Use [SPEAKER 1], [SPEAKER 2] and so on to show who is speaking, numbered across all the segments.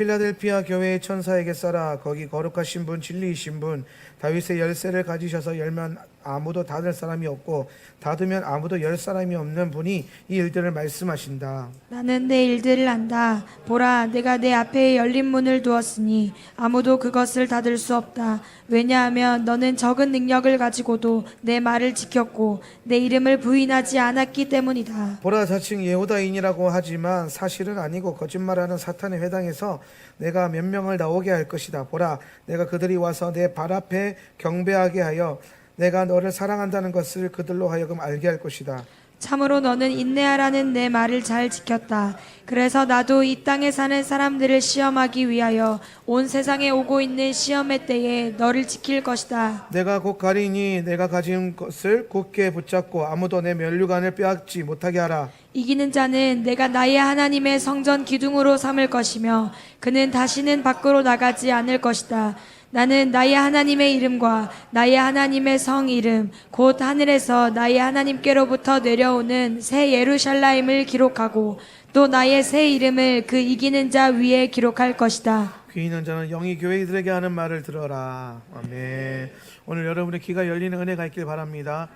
[SPEAKER 1] 필라델피아 교회의 천사에게 써라. 거기 거룩하신 분, 진리이신 분, 다윗의 열쇠를 가지셔서 열면 아무도 닫을 사람이 없고 닫으면 아무도 열 사람이 없는 분이 이 일들을 말씀하신다.
[SPEAKER 2] 나는 내 일들을 안다. 보라, 내가 내 앞에 열린 문을 두었으니 아무도 그것을 닫을 수 없다. 왜냐하면 너는 적은 능력을 가지고도 내 말을 지켰고 내 이름을 부인하지 않았기 때문이다.
[SPEAKER 1] 보라, 자칭 예후다인이라고 하지만 사실은 아니고 거짓말하는 사탄의 회당에서 내가 몇 명을 나오게 할 것이다. 보라, 내가 그들이 와서 내 발 앞에 경배하게 하여 내가 너를 사랑한다는 것을 그들로 하여금 알게 할 것이다.
[SPEAKER 2] 참으로 너는 인내하라는 내 말을 잘 지켰다. 그래서 나도 이 땅에 사는 사람들을 시험하기 위하여 온 세상에 오고 있는 시험의 때에 너를 지킬 것이다.
[SPEAKER 1] 내가 곧 가리니 내가 가진 것을 굳게 붙잡고 아무도 내 면류관을 빼앗지 못하게 하라.
[SPEAKER 2] 이기는 자는 내가 나의 하나님의 성전 기둥으로 삼을 것이며 그는 다시는 밖으로 나가지 않을 것이다. 나는 나의 하나님의 이름과 나의 하나님의 성 이름 곧 하늘에서 나의 하나님께로부터 내려오는 새 예루살렘을 기록하고 또 나의 새 이름을 그 이기는 자 위에 기록할 것이다.
[SPEAKER 1] 귀 있는 자는 영이 교회들에게 하는 말을 들어라. 아멘. 오늘 여러분의 귀가 열리는 은혜가 있길 바랍니다.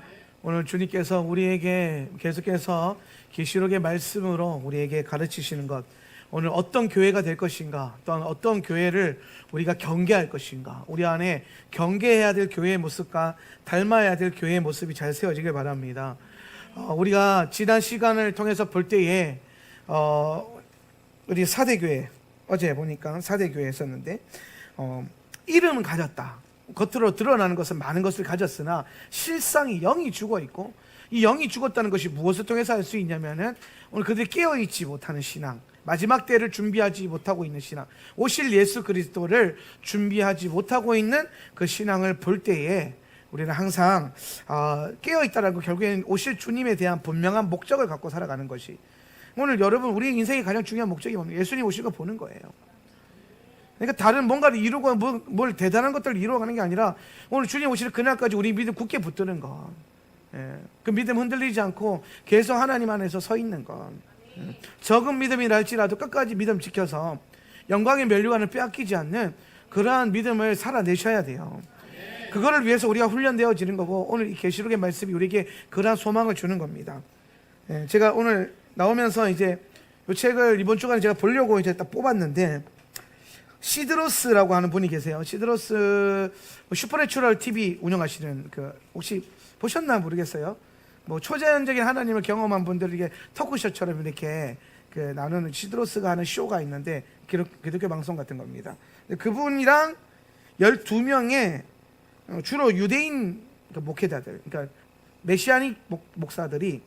[SPEAKER 1] 오늘 주님께서 우리에게 계속해서 계시록의 말씀으로 우리에게 가르치시는 것, 오늘 어떤 교회가 될 것인가, 또한 어떤 교회를 우리가 경계할 것인가, 우리 안에 경계해야 될 교회의 모습과 닮아야 될 교회의 모습이 잘 세워지길 바랍니다. 우리가 지난 시간을 통해서 볼 때에 우리 사대교회, 어제 보니까 사대교회에 있었는데 이름은 가졌다. 겉으로 드러나는 것은 많은 것을 가졌으나 실상이 영이 죽어있고, 이 영이 죽었다는 것이 무엇을 통해서 알 수 있냐면은 오늘 그들이 깨어있지 못하는 신앙, 마지막 때를 준비하지 못하고 있는 신앙, 오실 예수 그리스도를 준비하지 못하고 있는 그 신앙을 볼 때에 우리는 항상 깨어있다라고, 결국에는 오실 주님에 대한 분명한 목적을 갖고 살아가는 것이, 오늘 여러분 우리 인생의 가장 중요한 목적이 뭡니까? 예수님 오실 거 보는 거예요. 그러니까 다른 뭔가를 이루고 뭘 대단한 것들을 이루어가는 게 아니라 오늘 주님 오실 그날까지 우리 믿음 굳게 붙드는 것, 그 믿음 흔들리지 않고 계속 하나님 안에서 서 있는 것, 적은 믿음이라 할지라도 끝까지 믿음 지켜서 영광의 면류관을 빼앗기지 않는 그러한 믿음을 살아내셔야 돼요. 그거를 위해서 우리가 훈련되어지는 거고, 오늘 이 계시록의 말씀이 우리에게 그러한 소망을 주는 겁니다. 제가 오늘 나오면서 이제 이 책을 이번 주간에 제가 보려고 이제 딱 뽑았는데, 시드로스라고 하는 분이 계세요. 시드로스 슈퍼내추럴 TV 운영하시는, 혹시 보셨나 모르겠어요. 뭐 초자연적인 하나님을 경험한 분들에게 토크쇼처럼 이렇게 나누는 시드로스가 하는 쇼가 있는데, 기독교 방송 같은 겁니다. 그분이랑 12명의 주로 유대인 목회자들, 그러니까 메시아닉 목사들이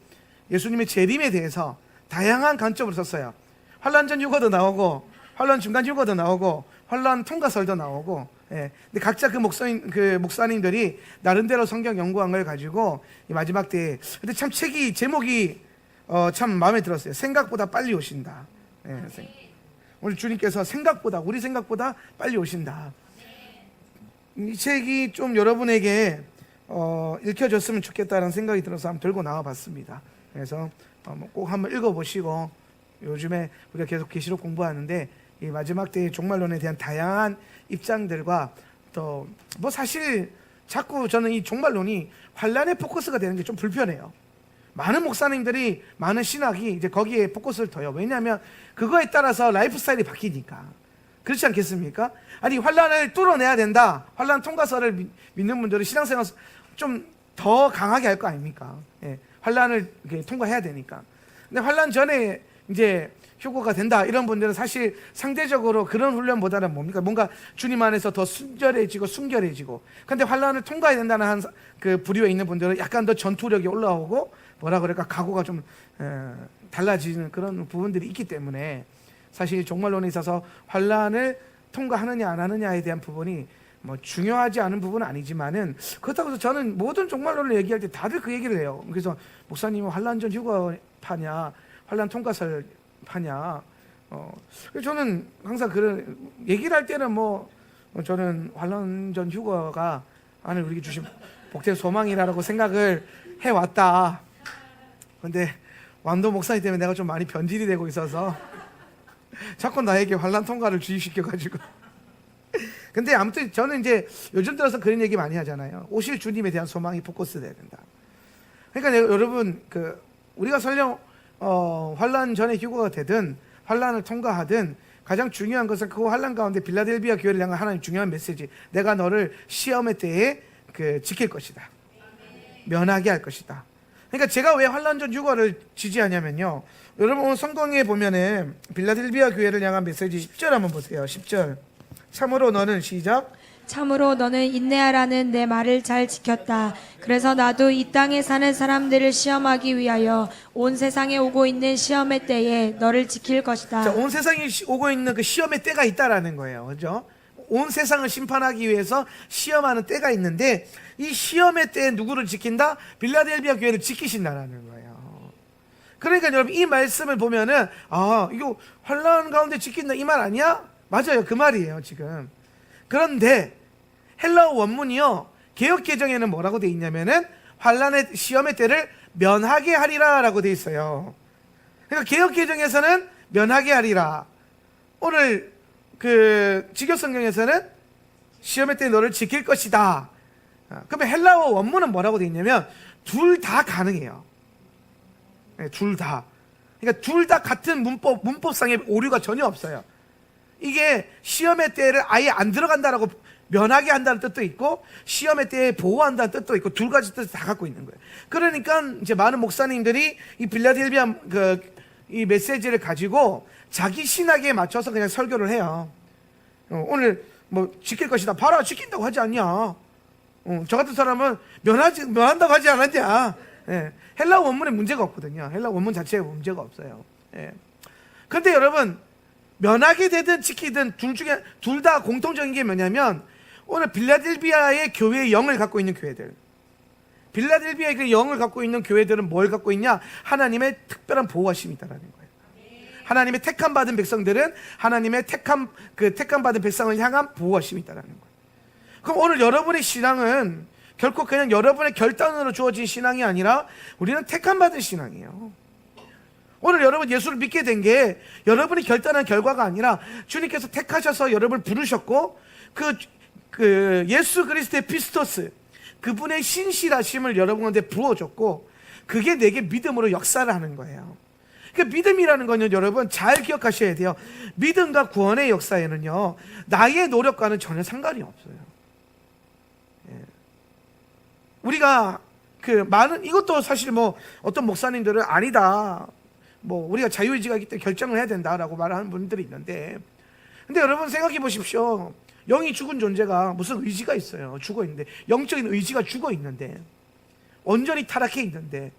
[SPEAKER 1] 예수님의 재림에 대해서 다양한 관점으로 썼어요. 환란 전 휴거도 나오고, 환란 중간 휴거도 나오고, 환란 통과설도 나오고, 근데 각자 그 목사님들이 나름대로 성경 연구한 걸 가지고 이 마지막 때에, 근데 참 책이 제목이 참 마음에 들었어요. 생각보다 빨리 오신다. 오늘 주님께서 우리 생각보다 빨리 오신다. 이 책이 좀 여러분에게 읽혀졌으면 좋겠다는 생각이 들어서 한번 들고 나와봤습니다. 그래서 꼭 한번 읽어보시고, 요즘에 우리가 계속 계시록 공부하는데 이 마지막 때의 종말론에 대한 다양한 입장들과, 또 뭐 사실 자꾸 저는 이 종말론이 환란의 포커스가 되는 게 좀 불편해요. 많은 목사님들이, 많은 신학이 이제 거기에 포커스를 둬요. 왜냐하면 그거에 따라서 라이프 스타일이 바뀌니까. 그렇지 않겠습니까? 아니, 환란을 뚫어내야 된다, 환란 통과설을 믿는 분들은 신앙생활 좀 더 강하게 할 거 아닙니까? 환란을 통과해야 되니까. 근데 환란 전에 이제 휴거가 된다, 이런 분들은 사실 상대적으로 그런 훈련보다는 뭡니까? 뭔가 주님 안에서 더 순결해지고 순결해지고, 근데 환란을 통과해야 된다는 그 부류에 있는 분들은 약간 더 전투력이 올라오고, 뭐라 그럴까, 각오가 좀 달라지는 그런 부분들이 있기 때문에, 사실 종말론에 있어서 환란을 통과하느냐 안 하느냐에 대한 부분이 뭐 중요하지 않은 부분은 아니지만은, 그렇다고 해서 저는 모든 종말론을 얘기할 때 다들 그 얘기를 해요. 그래서 목사님은 환란 전 휴거파냐, 환란 통과설 파냐. 저는 항상 그런 얘기를 할 때는 저는 환란 전 휴거가 하늘 우리에게 주신 복된 소망이라고 생각을 해왔다. 근데 완도 목사님 때문에 내가 좀 많이 변질이 되고 있어서 자꾸 나에게 환란 통과를 주입시켜가지고. 근데 아무튼 저는 이제 요즘 들어서 그런 얘기 많이 하잖아요. 오실 주님에 대한 소망이 포커스돼야 된다. 그러니까 여러분, 우리가 설령 환란 전에 휴거가 되든 환란을 통과하든 가장 중요한 것은 그 환란 가운데 빌라델비아 교회를 향한 하나님 중요한 메시지, 내가 너를 시험의 때에 지킬 것이다, 면하게 할 것이다. 그러니까 제가 왜 환란전 휴거를 지지하냐면요, 여러분 오늘 성경에 보면은 빌라델비아 교회를 향한 메시지 10절 한번 보세요. 10절. 참으로 너는, 시작,
[SPEAKER 2] 참으로 너는 인내하라는 내 말을 잘 지켰다. 그래서 나도 이 땅에 사는 사람들을 시험하기 위하여 온 세상에 오고 있는 시험의 때에 너를 지킬 것이다.
[SPEAKER 1] 자, 온 세상이 오고 있는 그 시험의 때가 있다라는 거예요. 그죠? 온 세상을 심판하기 위해서 시험하는 때가 있는데, 이 시험의 때에 누구를 지킨다? 빌라델비아 교회를 지키신다라는 거예요. 그러니까 여러분, 이 말씀을 보면은 이거 환란 가운데 지킨다 이 말 아니야? 맞아요, 그 말이에요 지금. 그런데 헬라어 원문이요, 개역 개정에는 뭐라고 돼 있냐면은 환란의 시험의 때를 면하게 하리라 라고 돼 있어요. 그러니까 개역 개정에서는 면하게 하리라, 오늘 직역 성경에서는 시험의 때 너를 지킬 것이다. 그러면 헬라어 원문은 뭐라고 돼 있냐면 둘 다 가능해요. 네, 둘 다. 그러니까 둘 다 같은 문법상의 오류가 전혀 없어요. 이게 시험의 때를 아예 안 들어간다라고 면하게 한다는 뜻도 있고, 시험의 때에 보호한다는 뜻도 있고, 두 가지 뜻을 다 갖고 있는 거예요. 그러니까 이제 많은 목사님들이 이 빌라델비아 이 메시지를 가지고 자기 신학에 맞춰서 그냥 설교를 해요. 오늘 뭐 지킬 것이다, 봐라 지킨다고 하지 않냐. 저 같은 사람은 면한다고 하지 않았냐. 예. 헬라어 원문에 문제가 없거든요. 헬라어 원문 자체에 문제가 없어요. 예. 근데 여러분, 면하게 되든 지키든 둘 다 공통적인 게 뭐냐면, 오늘 빌라델비아의 교회의 영을 갖고 있는 교회들, 빌라델비아의 그 영을 갖고 있는 교회들은 뭘 갖고 있냐? 하나님의 특별한 보호하심이 있다는 거예요. 하나님의 택함 받은 백성들은 하나님의 택함 받은 백성을 향한 보호하심이 있다는 거예요. 그럼 오늘 여러분의 신앙은 결코 그냥 여러분의 결단으로 주어진 신앙이 아니라 우리는 택함 받은 신앙이에요. 오늘 여러분 예수를 믿게 된 게 여러분이 결단한 결과가 아니라 주님께서 택하셔서 여러분을 부르셨고, 그 예수 그리스도의 피스토스, 그분의 신실하심을 여러분한테 부어줬고, 그게 내게 믿음으로 역사를 하는 거예요. 그 믿음이라는 건요, 여러분 잘 기억하셔야 돼요. 믿음과 구원의 역사에는요, 나의 노력과는 전혀 상관이 없어요. 예. 우리가 이것도 사실 뭐 어떤 목사님들은 아니다, 뭐 우리가 자유의지가 있기 때문에 결정을 해야 된다라고 말하는 분들이 있는데, 근데 여러분 생각해 보십시오. 영이 죽은 존재가 무슨 의지가 있어요? 죽어 있는데, 영적인 의지가 죽어 있는데, 온전히 타락해 있는데,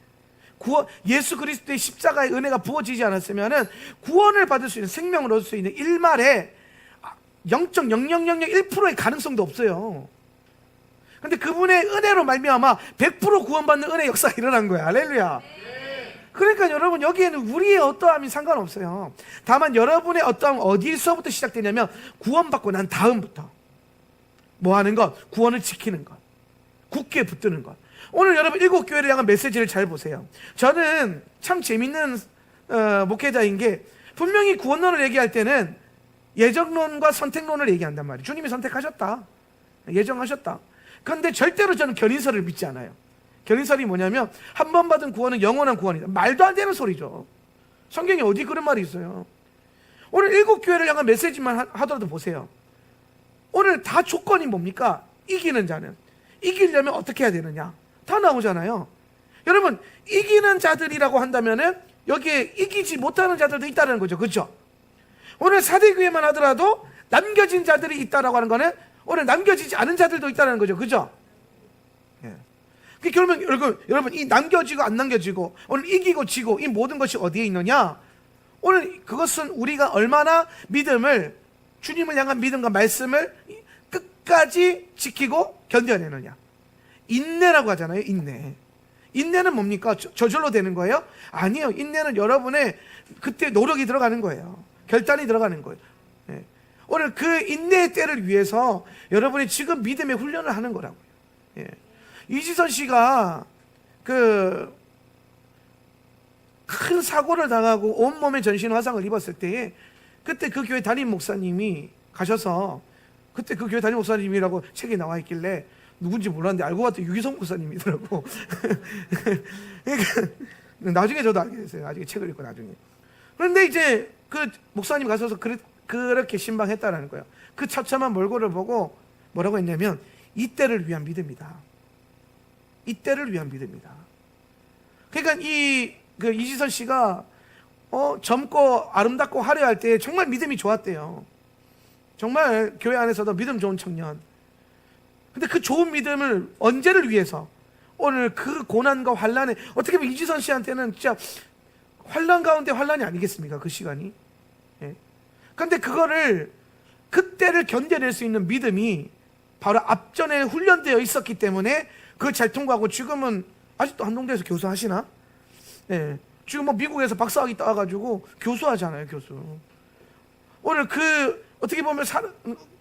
[SPEAKER 1] 예수 그리스도의 십자가의 은혜가 부어지지 않았으면은 구원을 받을 수 있는, 생명을 얻을 수 있는 일말에 0.0001%의 가능성도 없어요. 근데 그분의 은혜로 말미암아 100% 구원받는 은혜 역사가 일어난 거야. 할렐루야. 그러니까 여러분, 여기에는 우리의 어떠함이 상관없어요. 다만 여러분의 어떠함 어디서부터 시작되냐면, 구원받고 난 다음부터 뭐 하는 것? 구원을 지키는 것, 굳게 붙드는 것. 오늘 여러분 일곱 교회를 향한 메시지를 잘 보세요. 저는 참 재밌는 목회자인 게, 분명히 구원론을 얘기할 때는 예정론과 선택론을 얘기한단 말이에요. 주님이 선택하셨다, 예정하셨다. 그런데 절대로 저는 견인설을 믿지 않아요. 견인설이 뭐냐면, 한 번 받은 구원은 영원한 구원이다. 말도 안 되는 소리죠. 성경에 어디 그런 말이 있어요? 오늘 일곱 교회를 향한 메시지만 하더라도 보세요. 오늘 다 조건이 뭡니까? 이기는 자는, 이기려면 어떻게 해야 되느냐, 다 나오잖아요. 여러분, 이기는 자들이라고 한다면은 여기에 이기지 못하는 자들도 있다는 거죠. 그렇죠? 오늘 사대교회만 하더라도 남겨진 자들이 있다라고 하는 거는 오늘 남겨지지 않은 자들도 있다는 거죠. 그렇죠? 예. 그러면 여러분 이 남겨지고 안 남겨지고, 오늘 이기고 지고, 이 모든 것이 어디에 있느냐? 오늘 그것은 우리가 얼마나 믿음을, 주님을 향한 믿음과 말씀을 끝까지 지키고 견뎌내느냐. 인내라고 하잖아요. 인내는 뭡니까? 저절로 되는 거예요? 아니에요. 인내는 여러분의 그때 노력이 들어가는 거예요. 결단이 들어가는 거예요. 예. 오늘 그 인내의 때를 위해서 여러분이 지금 믿음의 훈련을 하는 거라고요. 예. 이지선 씨가 큰 사고를 당하고 온몸에 전신 화상을 입었을 때에 그때 그 교회 담임 목사님이 가셔서, 그때 그 교회 담임 목사님이라고 책에 나와 있길래 누군지 몰랐는데 알고 봤더니 유기성 목사님이더라고. 그러니까 나중에 저도 알게 됐어요. 나중에 책을 읽고 나중에. 그런데 이제 그 목사님 가셔서 그렇게 신방했다라는 거예요. 그 처참한 몰골을 보고 뭐라고 했냐면, 이때를 위한 믿음이다. 이때를 위한 믿음이다. 그러니까 이지선 씨가 젊고 아름답고 화려할 때 정말 믿음이 좋았대요. 정말 교회 안에서도 믿음 좋은 청년. 근데 그 좋은 믿음을 언제를 위해서, 오늘 그 고난과 환난에, 어떻게 보면 이지선 씨한테는 진짜 환난 가운데 환난이 아니겠습니까? 그 시간이. 예. 근데 그때를 견뎌낼 수 있는 믿음이 바로 앞전에 훈련되어 있었기 때문에 그걸 잘 통과하고, 지금은 아직도 한동대에서 교수하시나? 예. 지금 뭐 미국에서 박사학위 따가지고 교수하잖아요, 교수. 오늘 어떻게 보면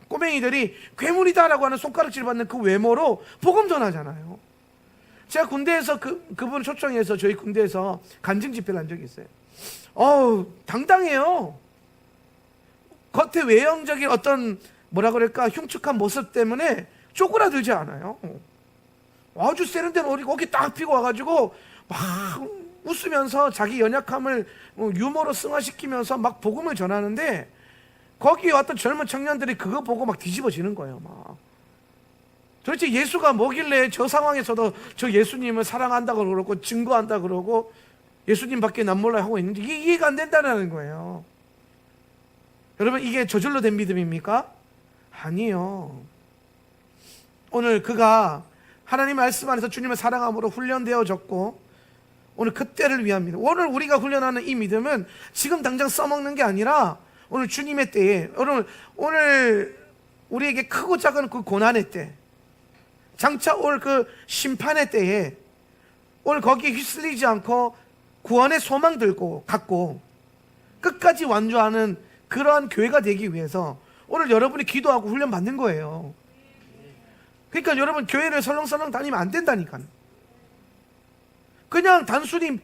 [SPEAKER 1] 꼬맹이들이 괴물이다라고 하는 손가락질 받는 그 외모로 복음 전하잖아요. 제가 군대에서 그분 초청해서 저희 군대에서 간증 집회를 한 적이 있어요. 당당해요. 겉에 외형적인 어떤 뭐라 그럴까 흉측한 모습 때문에 쪼그라들지 않아요. 아주 세련된 어깨 딱 펴고 와가지고 막 웃으면서 자기 연약함을 유머로 승화시키면서 막 복음을 전하는데, 거기에 왔던 젊은 청년들이 그거 보고 막 뒤집어지는 거예요. 막 도대체 예수가 뭐길래 저 상황에서도 저 예수님을 사랑한다고 그러고 증거한다 그러고 예수님밖에 난 몰라 하고 있는지 이게 이해가 안 된다는 거예요. 여러분, 이게 저절로 된 믿음입니까? 아니요. 오늘 그가 하나님 말씀 안에서 주님을 사랑함으로 훈련되어졌고, 오늘 그때를 위한 믿음, 오늘 우리가 훈련하는 이 믿음은 지금 당장 써먹는 게 아니라 오늘 주님의 때에, 오늘 우리에게 크고 작은 그 고난의 때, 장차 올 그 심판의 때에 오늘 거기에 휩쓸리지 않고 구원의 소망 들고 갖고 끝까지 완주하는 그러한 교회가 되기 위해서 오늘 여러분이 기도하고 훈련 받는 거예요. 그러니까 여러분, 교회를 설렁설렁 다니면 안 된다니까요. 그냥 단순히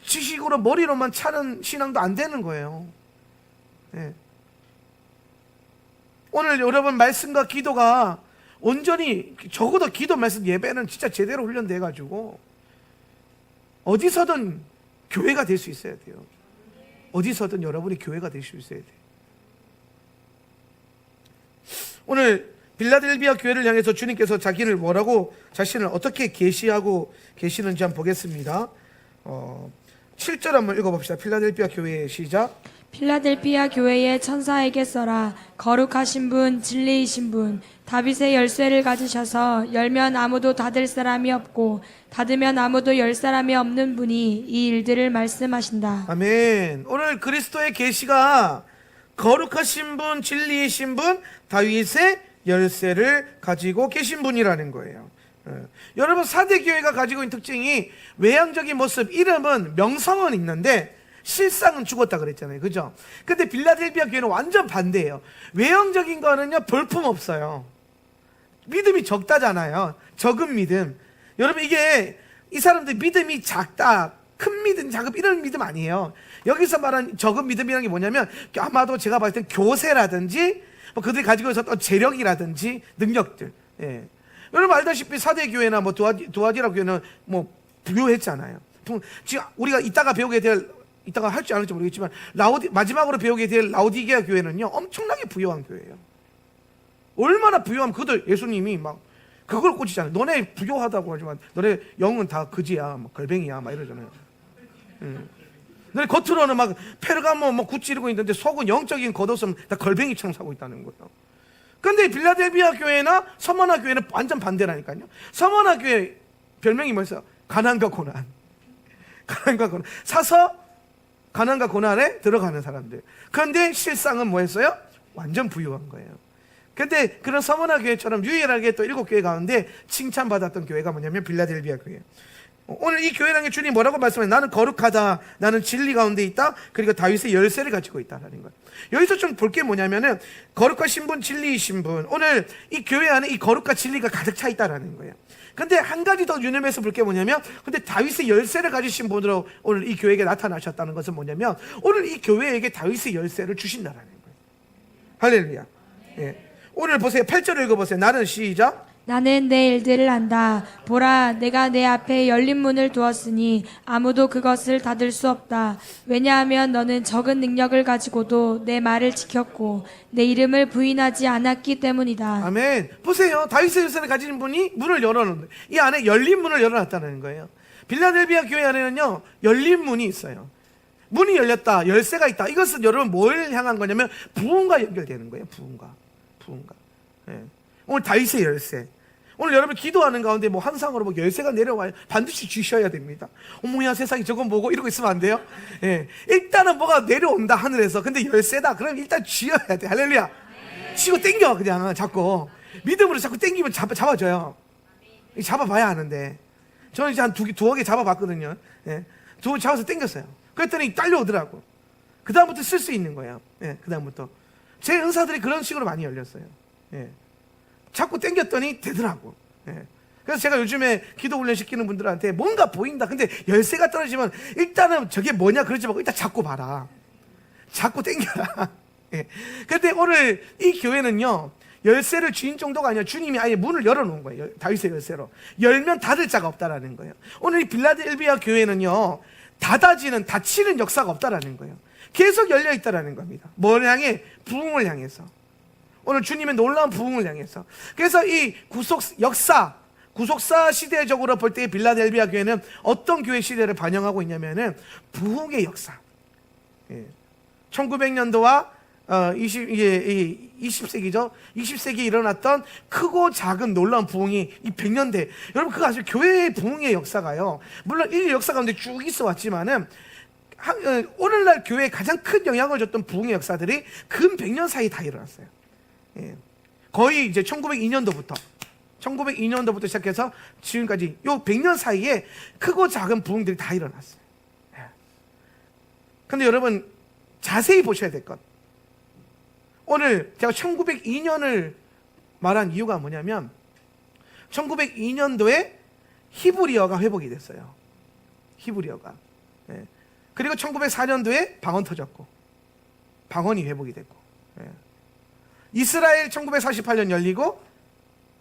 [SPEAKER 1] 지식으로 머리로만 차는 신앙도 안 되는 거예요. 네. 오늘 여러분 말씀과 기도가 온전히, 적어도 기도 말씀 예배는 진짜 제대로 훈련돼 가지고 어디서든 교회가 될 수 있어야 돼요. 어디서든 여러분이 교회가 될 수 있어야 돼요. 오늘 빌라델비아 교회를 향해서 주님께서 자기를 뭐라고, 자신을 어떻게 계시하고 계시는지 한번 보겠습니다. 7절 한번 읽어봅시다. 필라델비아 교회 시작.
[SPEAKER 2] 필라델피아 교회의 천사에게 써라. 거룩하신 분, 진리이신 분, 다윗의 열쇠를 가지셔서 열면 아무도 닫을 사람이 없고 닫으면 아무도 열 사람이 없는 분이 이 일들을 말씀하신다.
[SPEAKER 1] 아멘. 오늘 그리스도의 계시가 거룩하신 분, 진리이신 분, 다윗의 열쇠를 가지고 계신 분이라는 거예요. 여러분, 사대교회가 가지고 있는 특징이 외향적인 모습, 이름은, 명성은 있는데 실상은 죽었다 그랬잖아요. 그죠? 근데 빌라델비아 교회는 완전 반대예요. 외형적인 거는요, 볼품 없어요. 믿음이 적다잖아요. 적은 믿음. 여러분, 이 사람들 믿음이 작다, 큰 믿음, 작은 이런 믿음 아니에요. 여기서 말하는 적은 믿음이라는 게 뭐냐면, 아마도 제가 봤을 땐 교세라든지 뭐 그들이 가지고 있었던 재력이라든지 능력들. 예. 여러분 알다시피 사대교회나 뭐 두아디라 교회는 뭐 부유했잖아요. 지금 우리가 이따가 할지 안 할지 모르겠지만 마지막으로 배우게 될 라오디게아 교회는요, 엄청나게 부유한 교회예요. 얼마나 부유하면 그들 예수님이 막 그걸 꽂히잖아요. 너네 부유하다고 하지만 너네 영은 다 그지야, 막 걸뱅이야, 막 이러잖아요. 너네 겉으로는 막 페르가모 뭐 굿지르고 있는데 속은 영적인 겉옷은 다 걸뱅이처럼 사고 있다는 거예요. 근데 빌라델비아 교회나 서머나 교회는 완전 반대라니까요. 서머나 교회 별명이 뭐였어요? 가난과 고난. 가난과 고난. 사서 가난과 고난에 들어가는 사람들. 그런데 실상은 뭐였어요? 완전 부유한 거예요. 근데 그런 서머나 교회처럼 유일하게 또 7교회 가운데 칭찬받았던 교회가 뭐냐면 빌라델비아 교회. 오늘 이 교회라는 게 주님 뭐라고 말씀해? 나는 거룩하다. 나는 진리 가운데 있다. 그리고 다윗의 열쇠를 가지고 있다라는 거예요. 여기서 좀 볼 게 뭐냐면은 거룩하신 분, 진리이신 분. 오늘 이 교회 안에 이 거룩과 진리가 가득 차 있다라는 거예요. 근데 한 가지 더 유념해서 볼 게 뭐냐면, 근데 다윗의 열쇠를 가지신 분으로 오늘 이 교회에게 나타나셨다는 것은 뭐냐면, 오늘 이 교회에게 다윗의 열쇠를 주신다라는 거예요. 할렐루야. 예. 오늘 보세요. 8절을 읽어보세요. 나는 시작.
[SPEAKER 2] 나는 내 일들을 안다. 보라, 내가 내 앞에 열린 문을 두었으니 아무도 그것을 닫을 수 없다. 왜냐하면 너는 적은 능력을 가지고도 내 말을 지켰고 내 이름을 부인하지 않았기 때문이다.
[SPEAKER 1] 아멘. 보세요. 다윗의 열쇠를 가진 분이 문을 열어놓는, 이 안에 열린 문을 열어놨다는 거예요. 빌라델비아 교회 안에는요, 열린 문이 있어요. 문이 열렸다, 열쇠가 있다. 이것은 여러분 뭘 향한 거냐면 부흥과 연결되는 거예요. 부흥과. 예. 오늘 다윗의 열쇠. 오늘 여러분 기도하는 가운데 뭐 환상으로 뭐 열쇠가 내려와요. 반드시 주셔야 됩니다. 어머야 세상에 저건 뭐고 이러고 있으면 안 돼요. 예. 일단은 뭐가 내려온다 하늘에서. 근데 열쇠다. 그럼 일단 쥐어야 돼. 할렐루야. 치고 땡겨 그냥 자꾸. 믿음으로 자꾸 땡기면 잡아줘요. 잡아봐야 하는데. 저는 이제 한 두어 개 잡아봤거든요. 예. 두어 개 잡아서 땡겼어요. 그랬더니 딸려오더라고. 그 다음부터 쓸 수 있는 거예요. 예. 그 다음부터. 제 은사들이 그런 식으로 많이 열렸어요. 예. 자꾸 땡겼더니 되더라고. 예. 그래서 제가 요즘에 기도 훈련 시키는 분들한테 뭔가 보인다. 근데 열쇠가 떨어지면 일단은 저게 뭐냐 그러지 말고 일단 잡고 봐라. 잡고 땡겨라. 예. 근데 오늘 이 교회는요, 열쇠를 쥐인 정도가 아니라 주님이 아예 문을 열어놓은 거예요. 다윗의 열쇠로. 열면 닫을 자가 없다라는 거예요. 오늘 이 빌라델비아 교회는요, 닫히는 역사가 없다라는 거예요. 계속 열려 있다라는 겁니다. 뭘 향해? 부흥을 향해서. 오늘 주님의 놀라운 부흥을 향해서. 그래서 이 구속사 시대적으로 볼 때 빌라델비아 교회는 어떤 교회 시대를 반영하고 있냐면은 부흥의 역사. 예. 1900년도와 20세기죠. 20세기에 일어났던 크고 작은 놀라운 부흥이 이 100년대. 여러분 그거 아시죠? 교회의 부흥의 역사가요. 물론 이 역사 가운데 쭉 있어 왔지만은 오늘날 교회에 가장 큰 영향을 줬던 부흥의 역사들이 근 100년 사이 다 일어났어요. 예. 거의 이제 1902년도부터 시작해서 지금까지 요 100년 사이에 크고 작은 부흥들이 다 일어났어요. 예. 근데 여러분 자세히 보셔야 될 것. 오늘 제가 1902년을 말한 이유가 뭐냐면 1902년도에 히브리어가 회복이 됐어요. 히브리어가. 예. 그리고 1904년도에 방언 터졌고 방언이 회복이 됐고. 예. 이스라엘 1948년 열리고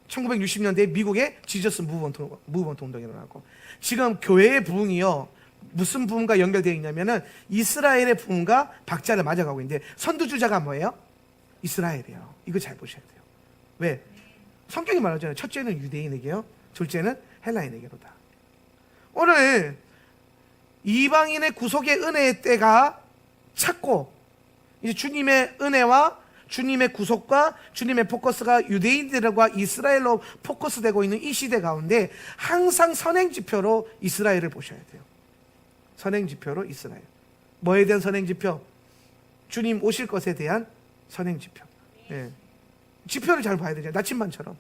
[SPEAKER 1] 1960년대에 미국의 지저스 무브먼트 운동이 일어나고, 지금 교회의 부흥이요 무슨 부흥과 연결되어 있냐면은 이스라엘의 부흥과 박자를 맞아가고 있는데, 선두주자가 뭐예요? 이스라엘이에요. 이거 잘 보셔야 돼요. 왜? 성경이 말하잖아요. 첫째는 유대인에게요, 둘째는 헬라인에게로다. 오늘 이방인의 구속의 은혜의 때가 찼고, 이제 주님의 은혜와 주님의 구속과 주님의 포커스가 유대인들과 이스라엘로 포커스되고 있는 이 시대 가운데 항상 선행지표로 이스라엘을 보셔야 돼요. 선행지표로 이스라엘. 뭐에 대한 선행지표? 주님 오실 것에 대한 선행지표. 예. 지표를 잘 봐야 되죠. 나침반처럼.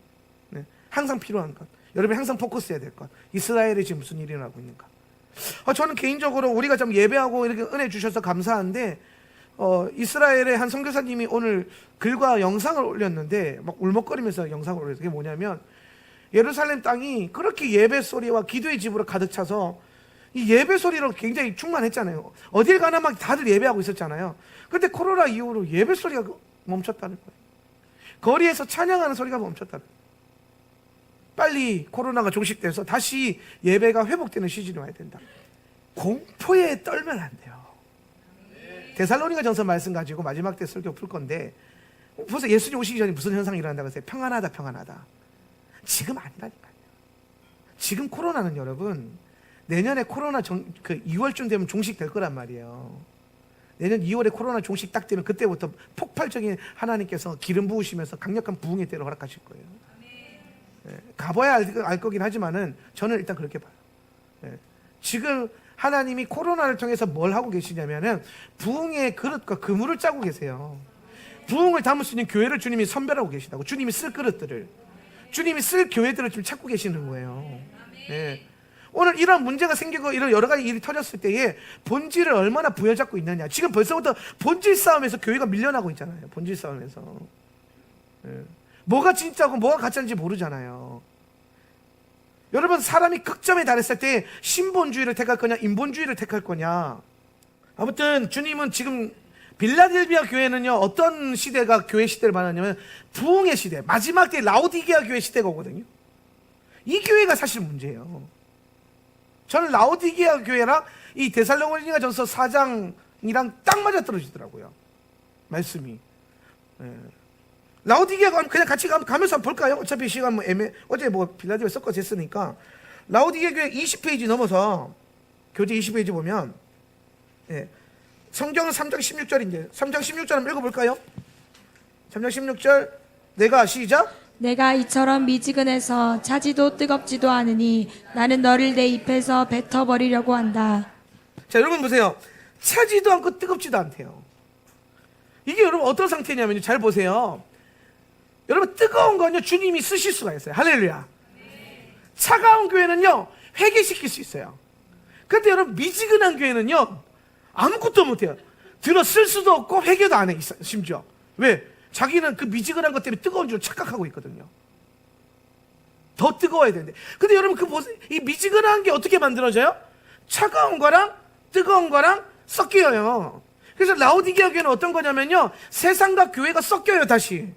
[SPEAKER 1] 네. 항상 필요한 것. 여러분이 항상 포커스해야 될 것. 이스라엘에 지금 무슨 일이 일어나고 있는가. 저는 개인적으로 우리가 좀 예배하고 이렇게 은혜 주셔서 감사한데, 이스라엘의 한 선교사님이 오늘 글과 영상을 올렸는데 막 울먹거리면서 영상을 올렸어요. 그게 뭐냐면, 예루살렘 땅이 그렇게 예배 소리와 기도의 집으로 가득 차서 이 예배 소리로 굉장히 충만했잖아요. 어딜 가나 막 다들 예배하고 있었잖아요. 그런데 코로나 이후로 예배 소리가 멈췄다는 거예요. 거리에서 찬양하는 소리가 멈췄다는 거예요. 빨리 코로나가 종식돼서 다시 예배가 회복되는 시즌이 와야 된다. 공포에 떨면 안 돼요. 데살로니가 전서 말씀 가지고 마지막 때 설교 풀 건데, 벌써 예수님 오시기 전에 무슨 현상이 일어난다고 했어요? 평안하다. 지금 아니라니까요. 지금 코로나는 여러분, 내년에 코로나 2월쯤 되면 종식될 거란 말이에요. 내년 2월에 코로나 종식 딱 되면 그때부터 폭발적인 하나님께서 기름 부으시면서 강력한 부흥의 때를 허락하실 거예요. 예, 가봐야 알 거긴 하지만은 저는 일단 그렇게 봐요. 예, 지금 하나님이 코로나를 통해서 뭘 하고 계시냐면은 부흥의 그릇과 그물을 짜고 계세요. 부흥을 담을 수 있는 교회를 주님이 선별하고 계시다고. 주님이 쓸 그릇들을, 주님이 쓸 교회들을 지금 찾고 계시는 거예요. 예. 오늘 이런 문제가 생기고 이런 여러 가지 일이 터졌을 때에 본질을 얼마나 부여잡고 있느냐. 지금 벌써부터 본질 싸움에서 교회가 밀려나고 있잖아요. 본질 싸움에서. 뭐가 진짜고 뭐가 가짜인지 모르잖아요. 여러분, 사람이 극점에 달했을 때 신본주의를 택할 거냐 인본주의를 택할 거냐. 아무튼 주님은 지금 빌라델비아 교회는요, 어떤 시대가 교회 시대를 말하냐면 부흥의 시대, 마지막 때 라오디게아 교회 시대가 오거든요. 이 교회가 사실 문제예요. 저는 라오디게아 교회랑 이 데살로니가 전서 4장이랑 딱 맞아떨어지더라고요, 말씀이. 라오디게아 그냥 같이 가면서 한번 볼까요? 어차피 시간 어제 빌라델비아 섞어서 했으니까. 라오디게아 교회 20페이지 넘어서 교재 20페이지 보면 성경은 3장 16절인데 3장 16절 한번 읽어볼까요? 3장 16절 내가 시작.
[SPEAKER 2] 내가 이처럼 미지근해서 차지도 뜨겁지도 않으니 나는 너를 내 입에서 뱉어버리려고 한다.
[SPEAKER 1] 자, 여러분 보세요. 차지도 않고 뜨겁지도 않대요. 이게 여러분 어떤 상태냐면요, 잘 보세요. 여러분, 뜨거운 건요 주님이 쓰실 수가 있어요. 할렐루야. 차가운 교회는요 회개시킬 수 있어요. 그런데 여러분, 미지근한 교회는요 아무것도 못해요. 들어 쓸 수도 없고 회개도 안 해, 심지어. 왜? 자기는 그 미지근한 것 때문에 뜨거운 줄 착각하고 있거든요. 더 뜨거워야 되는데. 근데 여러분, 이 미지근한 게 어떻게 만들어져요? 차가운 거랑 뜨거운 거랑 섞여요. 그래서 라오디게아 교회는 어떤 거냐면요, 세상과 교회가 섞여요, 다시.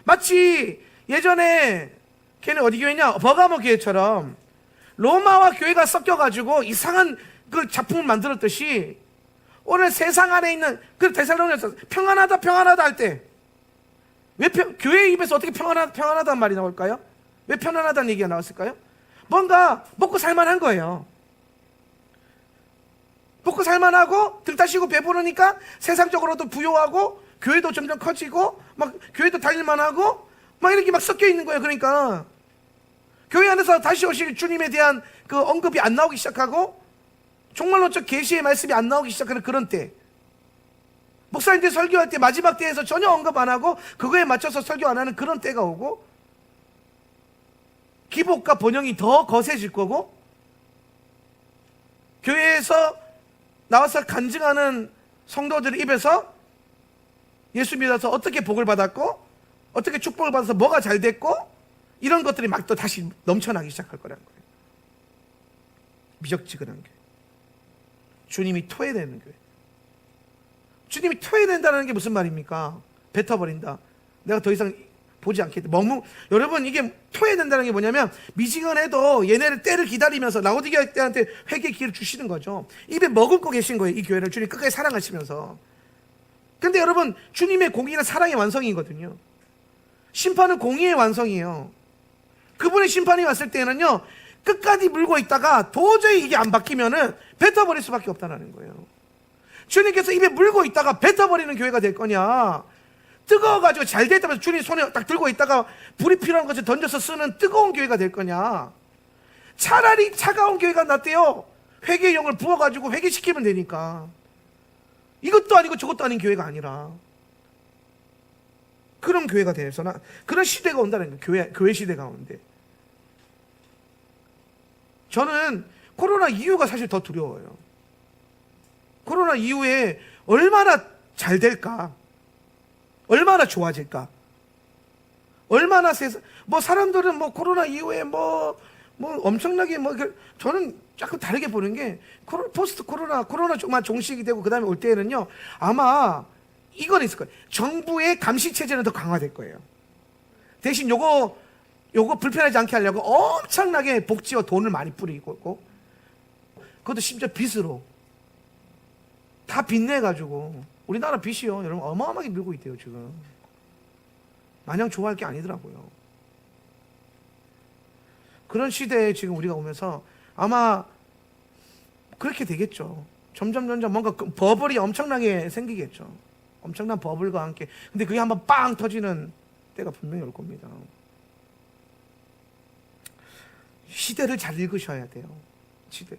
[SPEAKER 1] 마치 예전에 걔는 어디 교회냐? 버가모 교회처럼 로마와 교회가 섞여가지고 이상한 그 작품을 만들었듯이, 오늘 세상 안에 있는 그 데살로니가서 평안하다 할 때 왜 교회 입에서 어떻게 평안하다는 말이 나올까요? 왜 편안하다는 얘기가 나왔을까요? 뭔가 먹고 살만한 거예요. 먹고 살만하고 등 따시고 배부르니까 세상적으로도 부유하고 교회도 점점 커지고 막 교회도 다닐만하고 막 이렇게 막 섞여 있는 거예요. 그러니까 교회 안에서 다시 오실 주님에 대한 그 언급이 안 나오기 시작하고 종말론적 계시의 말씀이 안 나오기 시작하는 그런 때, 목사님들 설교할 때 마지막 때에서 전혀 언급 안 하고 그거에 맞춰서 설교 안 하는 그런 때가 오고, 기복과 번영이 더 거세질 거고, 교회에서 나와서 간증하는 성도들의 입에서 예수 믿어서 어떻게 복을 받았고 어떻게 축복을 받아서 뭐가 잘 됐고, 이런 것들이 막 또 다시 넘쳐나기 시작할 거라는 거예요. 미적지근한 교회, 주님이 토해내는 교회. 주님이 토해낸다는 게 무슨 말입니까? 뱉어버린다. 내가 더 이상 보지 않겠다. 여러분, 이게 토해낸다는 게 뭐냐면, 미지근해도 얘네를 때를 기다리면서 라오디게아 때한테 회개 기회를 주시는 거죠. 입에 머금고 계신 거예요, 이 교회를. 주님 끝까지 사랑하시면서. 근데 여러분, 주님의 공의는 사랑의 완성이거든요. 심판은 공의의 완성이에요. 그분의 심판이 왔을 때는요, 끝까지 물고 있다가 도저히 이게 안 바뀌면은 뱉어버릴 수밖에 없다는 거예요. 주님께서 입에 물고 있다가 뱉어버리는 교회가 될 거냐, 뜨거워가지고 잘 됐다면서 주님 손에 딱 들고 있다가 불이 필요한 것을 던져서 쓰는 뜨거운 교회가 될 거냐. 차라리 차가운 교회가 낫대요. 회개의 영을 부어가지고 회개시키면 되니까. 이것도 아니고 저것도 아닌 교회가 아니라 그런 교회가 돼서 그런 시대가 온다는 거예요. 교회 시대가 오는데, 저는 코로나 이후가 사실 더 두려워요. 코로나 이후에 얼마나 잘 될까, 얼마나 좋아질까, 얼마나 사람들은 코로나 이후에 엄청나게 저는 조금 다르게 보는 게, 포스트 코로나만 종식이 되고 그 다음에 올 때에는요, 아마 이건 있을 거예요. 정부의 감시 체제는 더 강화될 거예요. 대신 요거 불편하지 않게 하려고 엄청나게 복지와 돈을 많이 뿌리고 있고, 그것도 심지어 빚으로 다 빚내가지고, 우리나라 빚이요, 여러분 어마어마하게 밀고 있대요. 지금 마냥 좋아할 게 아니더라고요. 그런 시대에 지금 우리가 오면서 아마 그렇게 되겠죠. 점점 뭔가 버블이 엄청나게 생기겠죠. 엄청난 버블과 함께. 근데 그게 한번 빵 터지는 때가 분명히 올 겁니다. 시대를 잘 읽으셔야 돼요. 시대를.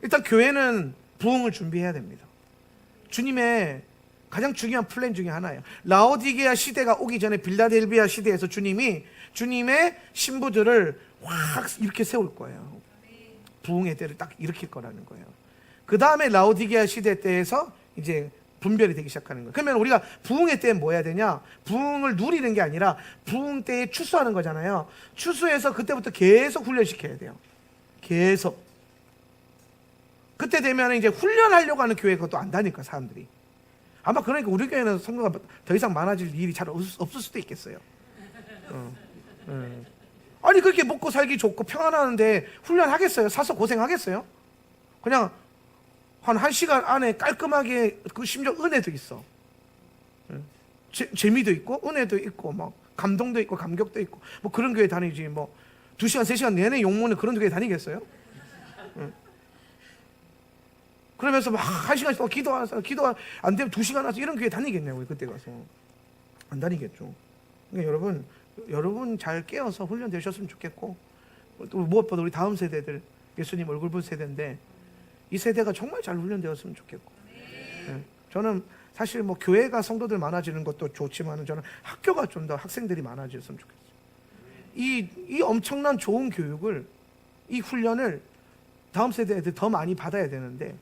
[SPEAKER 1] 일단 교회는 부흥을 준비해야 됩니다. 주님의 가장 중요한 플랜 중에 하나예요. 라오디게아 시대가 오기 전에 빌라델비아 시대에서 주님이 주님의 신부들을 확 이렇게 세울 거예요. 부흥의 때를 딱 일으킬 거라는 거예요. 그 다음에 라오디게아 시대 때에서 이제 분별이 되기 시작하는 거예요. 그러면 우리가 부흥의 때에 뭐 해야 되냐? 부흥을 누리는 게 아니라 부흥 때에 추수하는 거잖아요. 추수해서 그때부터 계속 훈련시켜야 돼요. 계속. 그때 되면 이제 훈련하려고 하는 교회가 또 안다니까, 사람들이. 아마 그러니까 우리 교회는 성도가 더 이상 많아질 일이 잘 없을 수도 있겠어요. 아니 그렇게 먹고 살기 좋고 평안하는데 훈련하겠어요? 사서 고생하겠어요? 그냥 한 1시간 안에 깔끔하게, 그 심지어 은혜도 있어. 재미도 있고 은혜도 있고 막 감동도 있고 감격도 있고 뭐 그런 교회 다니지, 뭐 2시간 3시간 내내 용문에 그런 교회 다니겠어요? 그러면서 막 1시간씩 또 기도하면서 기도 안 되면 2시간 와서 이런 교회 다니겠냐고. 우리 그때 가서 안 다니겠죠. 그러니까 여러분 잘 깨어서 훈련되셨으면 좋겠고, 또 무엇보다 우리 다음 세대들, 예수님 얼굴 볼 세대인데 이 세대가 정말 잘 훈련되었으면 좋겠고, 저는 사실 뭐 교회가 성도들 많아지는 것도 좋지만 저는 학교가 좀 더 학생들이 많아졌으면 좋겠어요. 이 엄청난 좋은 교육을, 이 훈련을 다음 세대 애들 더 많이 받아야 되는데,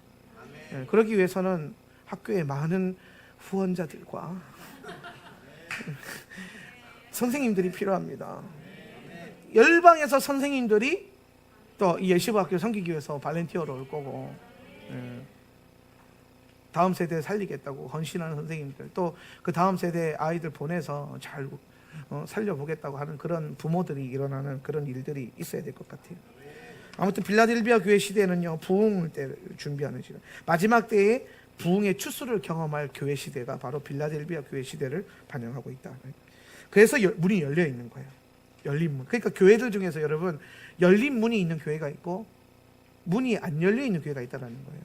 [SPEAKER 1] 그러기 위해서는 학교에 많은 후원자들과 선생님들이 필요합니다. 열방에서 선생님들이 또 이 예시바 학교 섬기기 위해서 발렌티어로 올 거고, 다음 세대 살리겠다고 헌신하는 선생님들, 또 그 다음 세대 아이들 보내서 잘 살려보겠다고 하는 그런 부모들이 일어나는 그런 일들이 있어야 될 것 같아요. 아무튼 빌라델비아 교회 시대는요, 부흥을 때 준비하는 시대, 마지막 때에 부흥의 추수를 경험할 교회 시대가 바로 빌라델비아 교회 시대를 반영하고 있다. 그래서 문이 열려 있는 거예요. 열린 문. 그러니까 교회들 중에서 여러분, 열린 문이 있는 교회가 있고 문이 안 열려 있는 교회가 있다는 거예요.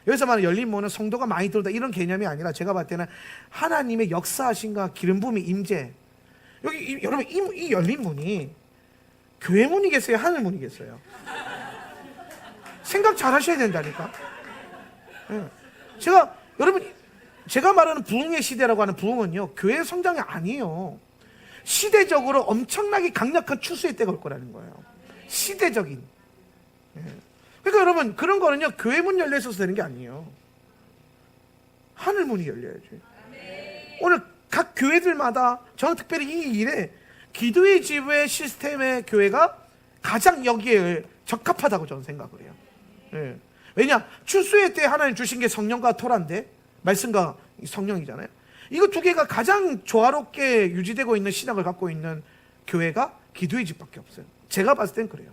[SPEAKER 1] 여기서 말하는 열린 문은 성도가 많이 들어온다 이런 개념이 아니라, 제가 봤을 때는 하나님의 역사하심과 기름 부음의 임재. 여기 여러분, 이 열린 문이 교회 문이겠어요? 하늘 문이겠어요? 생각 잘 하셔야 된다니까. 제가 말하는 부흥의 시대라고 하는 부흥은요, 교회 성장이 아니에요. 시대적으로 엄청나게 강력한 추수의 때가 올 거라는 거예요. 시대적인. 그러니까 여러분, 그런 거는요, 교회 문 열려 있어서 되는 게 아니에요. 하늘 문이 열려야지. 오늘 각 교회들마다, 저는 특별히 이 일에 기도의 집의 시스템의 교회가 가장 여기에 적합하다고 저는 생각을 해요. 왜냐? 추수의 때 하나님 주신 게 성령과 토라인데, 말씀과 성령이잖아요. 이거 두 개가 가장 조화롭게 유지되고 있는 신학을 갖고 있는 교회가 기도의 집밖에 없어요. 제가 봤을 땐 그래요.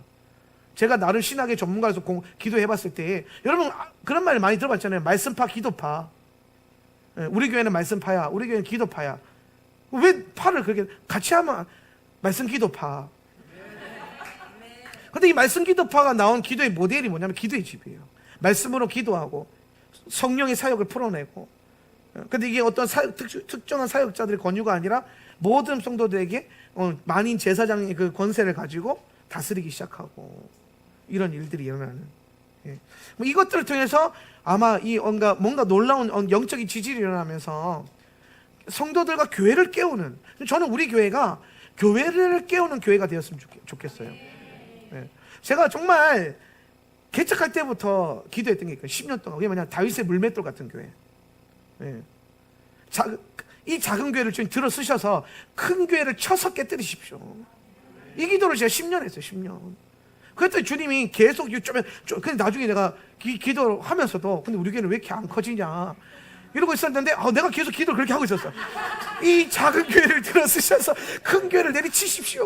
[SPEAKER 1] 제가 나름 신학의 전문가로서 기도해봤을 때, 여러분 그런 말 많이 들어봤잖아요. 말씀파, 기도파. 우리 교회는 말씀파야, 우리 교회는 기도파야. 왜 파를 그렇게 같이 하면 말씀 기도파. 근데 이 말씀 기도파가 나온 기도의 모델이 뭐냐면 기도의 집이에요. 말씀으로 기도하고 성령의 사역을 풀어내고. 근데 이게 어떤 특정한 사역자들의 권유가 아니라 모든 성도들에게 만인 제사장의 그 권세를 가지고 다스리기 시작하고, 이런 일들이 일어나는. 뭐 이것들을 통해서 아마 뭔가 놀라운 영적인 지질이 일어나면서 성도들과 교회를 깨우는, 저는 우리 교회가 교회를 깨우는 교회가 되었으면 좋겠어요. 제가 정말 개척할 때부터 기도했던 게 있어요. 10년 동안. 그게 뭐냐, 다윗의 물맷돌 같은 교회. 이 작은 교회를 좀 들어 쓰셔서 큰 교회를 쳐서 깨뜨리십시오. 이 기도를 제가 10년 했어요. 10년. 그랬더니 주님이 계속 근데 나중에 내가 기도를 하면서도, 근데 우리 교회는 왜 이렇게 안 커지냐 이러고 있었는데, 내가 계속 기도를 그렇게 하고 있었어. 이 작은 교회를 들어 쓰셔서 큰 교회를 내리치십시오.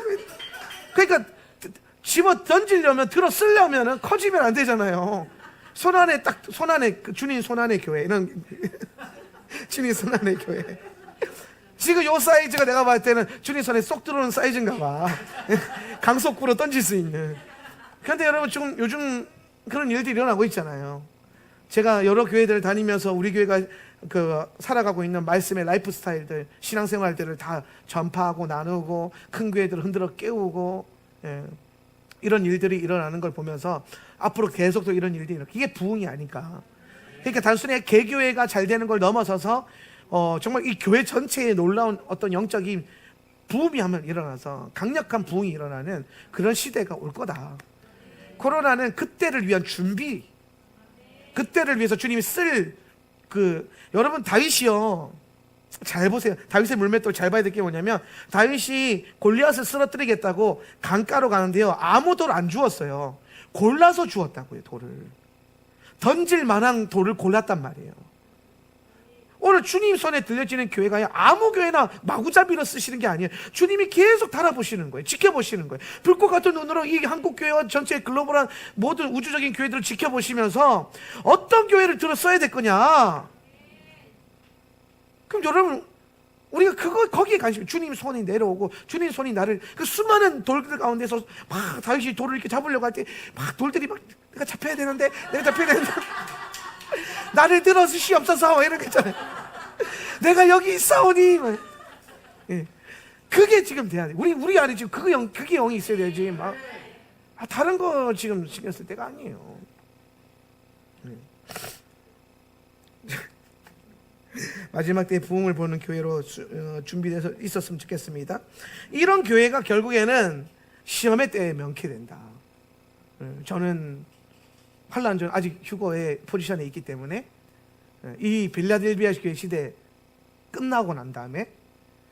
[SPEAKER 1] 그러니까 집어 던지려면, 들어 쓰려면 커지면 안 되잖아요. 손안에 주님 손안의 교회, 이런 주님 손안의 교회. 지금 요 사이즈가 내가 봤을 때는 주님 손에 쏙 들어오는 사이즈인가 봐. 강속구로 던질 수 있는. 그런데 여러분, 지금 요즘 그런 일들이 일어나고 있잖아요. 제가 여러 교회들을 다니면서 우리 교회가 살아가고 있는 말씀의 라이프 스타일들, 신앙생활들을 다 전파하고 나누고 큰 교회들을 흔들어 깨우고, 이런 일들이 일어나는 걸 보면서 앞으로 계속 또 이런 일들이 이게 부흥이 아닐까. 그러니까 단순히 개교회가 잘 되는 걸 넘어서서 정말 이 교회 전체에 놀라운 어떤 영적인 부흥이 한번 일어나서 강력한 부흥이 일어나는 그런 시대가 올 거다. 코로나는 그때를 위한 준비, 그때를 위해서 주님이 쓸 여러분 다윗이요, 잘 보세요. 다윗의 물맷돌 잘 봐야 될 게 뭐냐면, 다윗이 골리앗을 쓰러뜨리겠다고 강가로 가는데요, 아무 돌 안 주었어요. 골라서 주었다고요. 돌을 던질 만한 돌을 골랐단 말이에요. 오늘 주님 손에 들려지는 교회가 아무 교회나 마구잡이로 쓰시는 게 아니에요. 주님이 계속 달아보시는 거예요. 지켜보시는 거예요. 불꽃 같은 눈으로 이 한국교회와 전체 글로벌한 모든 우주적인 교회들을 지켜보시면서 어떤 교회를 들어 써야 될 거냐. 그럼 여러분, 우리가 거기에 관심이, 주님 손이 내려오고 주님 손이 나를 그 수많은 돌들 가운데서 막 다윗이 돌을 이렇게 잡으려고 할 때 막 돌들이 막 내가 잡혀야 되는데 나를 들어주시옵소서 이런 거 있잖아요. 내가 여기 있사오니. 예. 그게 지금 돼야 돼. 우리 안에 지금 그게 영이 있어야 되지. 막 다른 거 지금 신경 쓸 때가 아니에요. 마지막 때 부흥을 보는 교회로 준비돼서 있었으면 좋겠습니다. 이런 교회가 결국에는 시험의 때에 명쾌된다. 저는 환란 전 아직 휴거의 포지션에 있기 때문에 이 빌라델비아 교회 시대 끝나고 난 다음에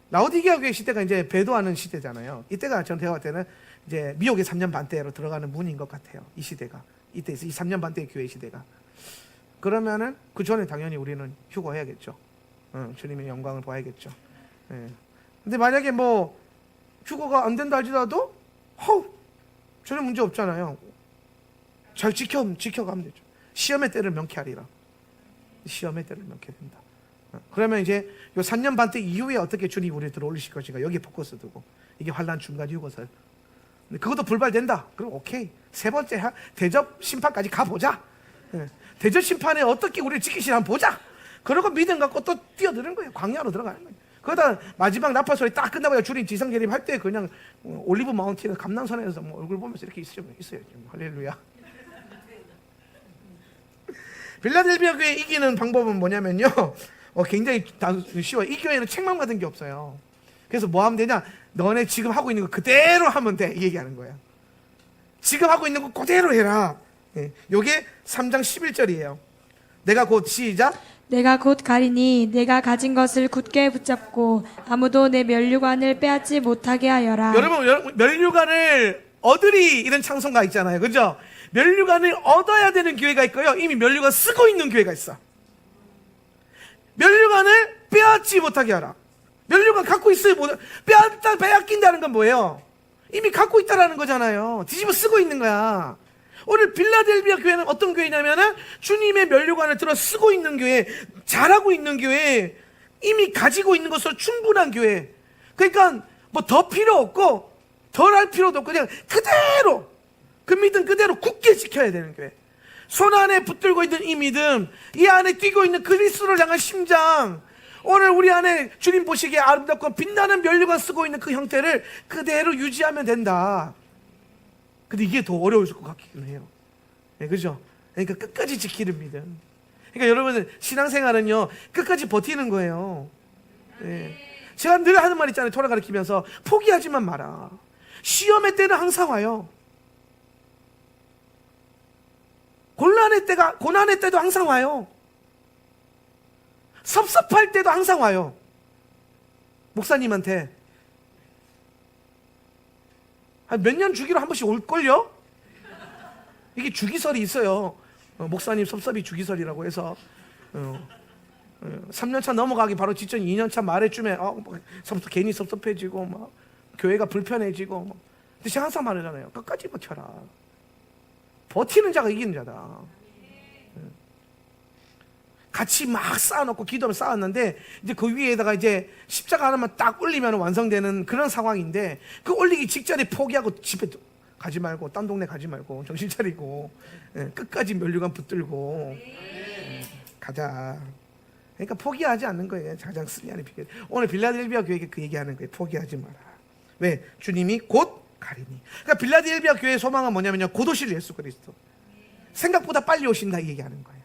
[SPEAKER 1] 라오디게아 교회 시대가 이제 배도하는 시대잖아요. 이때가 전 대화 때는 이제 미혹의 3년 반 때로 들어가는 문인 것 같아요. 이 시대가 이때 이 3년 반 때의 교회 시대가. 그러면은 그 전에 당연히 우리는 휴거해야겠죠. 주님의 영광을 봐야겠죠. 근데 만약에 뭐 휴거가 안 된다 할지라도 전혀 문제 없잖아요. 잘 지켜가면 되죠. 시험의 때를 명쾌하리라. 시험의 때를 명쾌된다. 그러면 이제 요 3년 반 때 이후에 어떻게 주님 우리를 들어올리실 것인가, 여기에 포커스 두고, 이게 환란 중간 휴거설. 근데 그것도 불발된다. 그럼 오케이. 세 번째 대접 심판까지 가보자. 대접 심판에 어떻게 우리를 지키시나 한번 보자. 그러고 믿음 갖고 또 뛰어드는 거예요. 광야로 들어가는 거예요. 그러다 마지막 나팔 소리 딱 끝나고 주님 지상 재림할 때 그냥 올리브 마운틴에서 감람산에서 뭐 얼굴 보면서 이렇게 있어요. 할렐루야. 빌라델비아 교회 이기는 방법은 뭐냐면요, 굉장히 쉬워요. 이 교회는 책망 받은 게 없어요. 그래서 뭐 하면 되냐, 너네 지금 하고 있는 거 그대로 하면 돼, 이 얘기하는 거야. 지금 하고 있는 거 그대로 해라. 요게 3장 11절이에요 내가 곧, 시작,
[SPEAKER 2] 내가 곧 가리니 내가 가진 것을 굳게 붙잡고 아무도 내 면류관을 빼앗지 못하게 하여라.
[SPEAKER 1] 여러분 면류관을 얻으리, 이런 찬송가 있잖아요. 그죠? 면류관을 얻어야 되는 교회가 있고요, 이미 면류관 쓰고 있는 교회가 있어. 면류관을 빼앗지 못하게 하라. 면류관 갖고 있어요. 빼앗긴다는 건 뭐예요? 이미 갖고 있다라는 거잖아요. 뒤집어 쓰고 있는 거야. 오늘 빌라델비아 교회는 어떤 교회냐면은 주님의 면류관을 들어 쓰고 있는 교회, 잘하고 있는 교회, 이미 가지고 있는 것으로 충분한 교회. 그러니까 뭐 더 필요 없고 덜 할 필요도 없고 그냥 그대로, 그 믿음 그대로 굳게 지켜야 되는 교회. 손 안에 붙들고 있는 이 믿음, 이 안에 뛰고 있는 그리스도를 향한 심장, 오늘 우리 안에 주님 보시기에 아름답고 빛나는 면류관 쓰고 있는 그 형태를 그대로 유지하면 된다. 근데 이게 더 어려울 것 같기는 해요. 그죠? 그러니까 끝까지 지키는 믿음. 그러니까 여러분, 신앙생활은요, 끝까지 버티는 거예요. 제가 늘 하는 말 있잖아요. 토라 가르치면서 포기하지만 마라. 시험의 때는 항상 와요. 고난의 때도 항상 와요. 섭섭할 때도 항상 와요. 목사님한테 몇 년 주기로 한 번씩 올걸요? 이게 주기설이 있어요. 목사님 섭섭이 주기설이라고 해서 3년차 넘어가기 바로 직전 2년차 말에쯤에 괜히 섭섭해지고 막 교회가 불편해지고 막. 근데 제가 항상 말하잖아요. 끝까지 버텨라. 버티는 자가 이기는 자다. 같이 막 쌓아놓고 기도를 쌓았는데 이제 그 위에다가 이제 십자가 하나만 딱 올리면 완성되는 그런 상황인데, 그 올리기 직전에 포기하고 집에 가지 말고, 딴 동네 가지 말고 정신 차리고 끝까지 면류관 붙들고 가자. 그러니까 포기하지 않는 거예요. 가장 승리하는 비결. 오늘 빌라델비아 교회에게 그 얘기하는 거예요. 포기하지 마라. 왜? 주님이 곧 가리니. 그러니까 빌라델비아 교회의 소망은 뭐냐면요, 곧 오실 예수 그리스도. 생각보다 빨리 오신다, 이 얘기하는 거예요.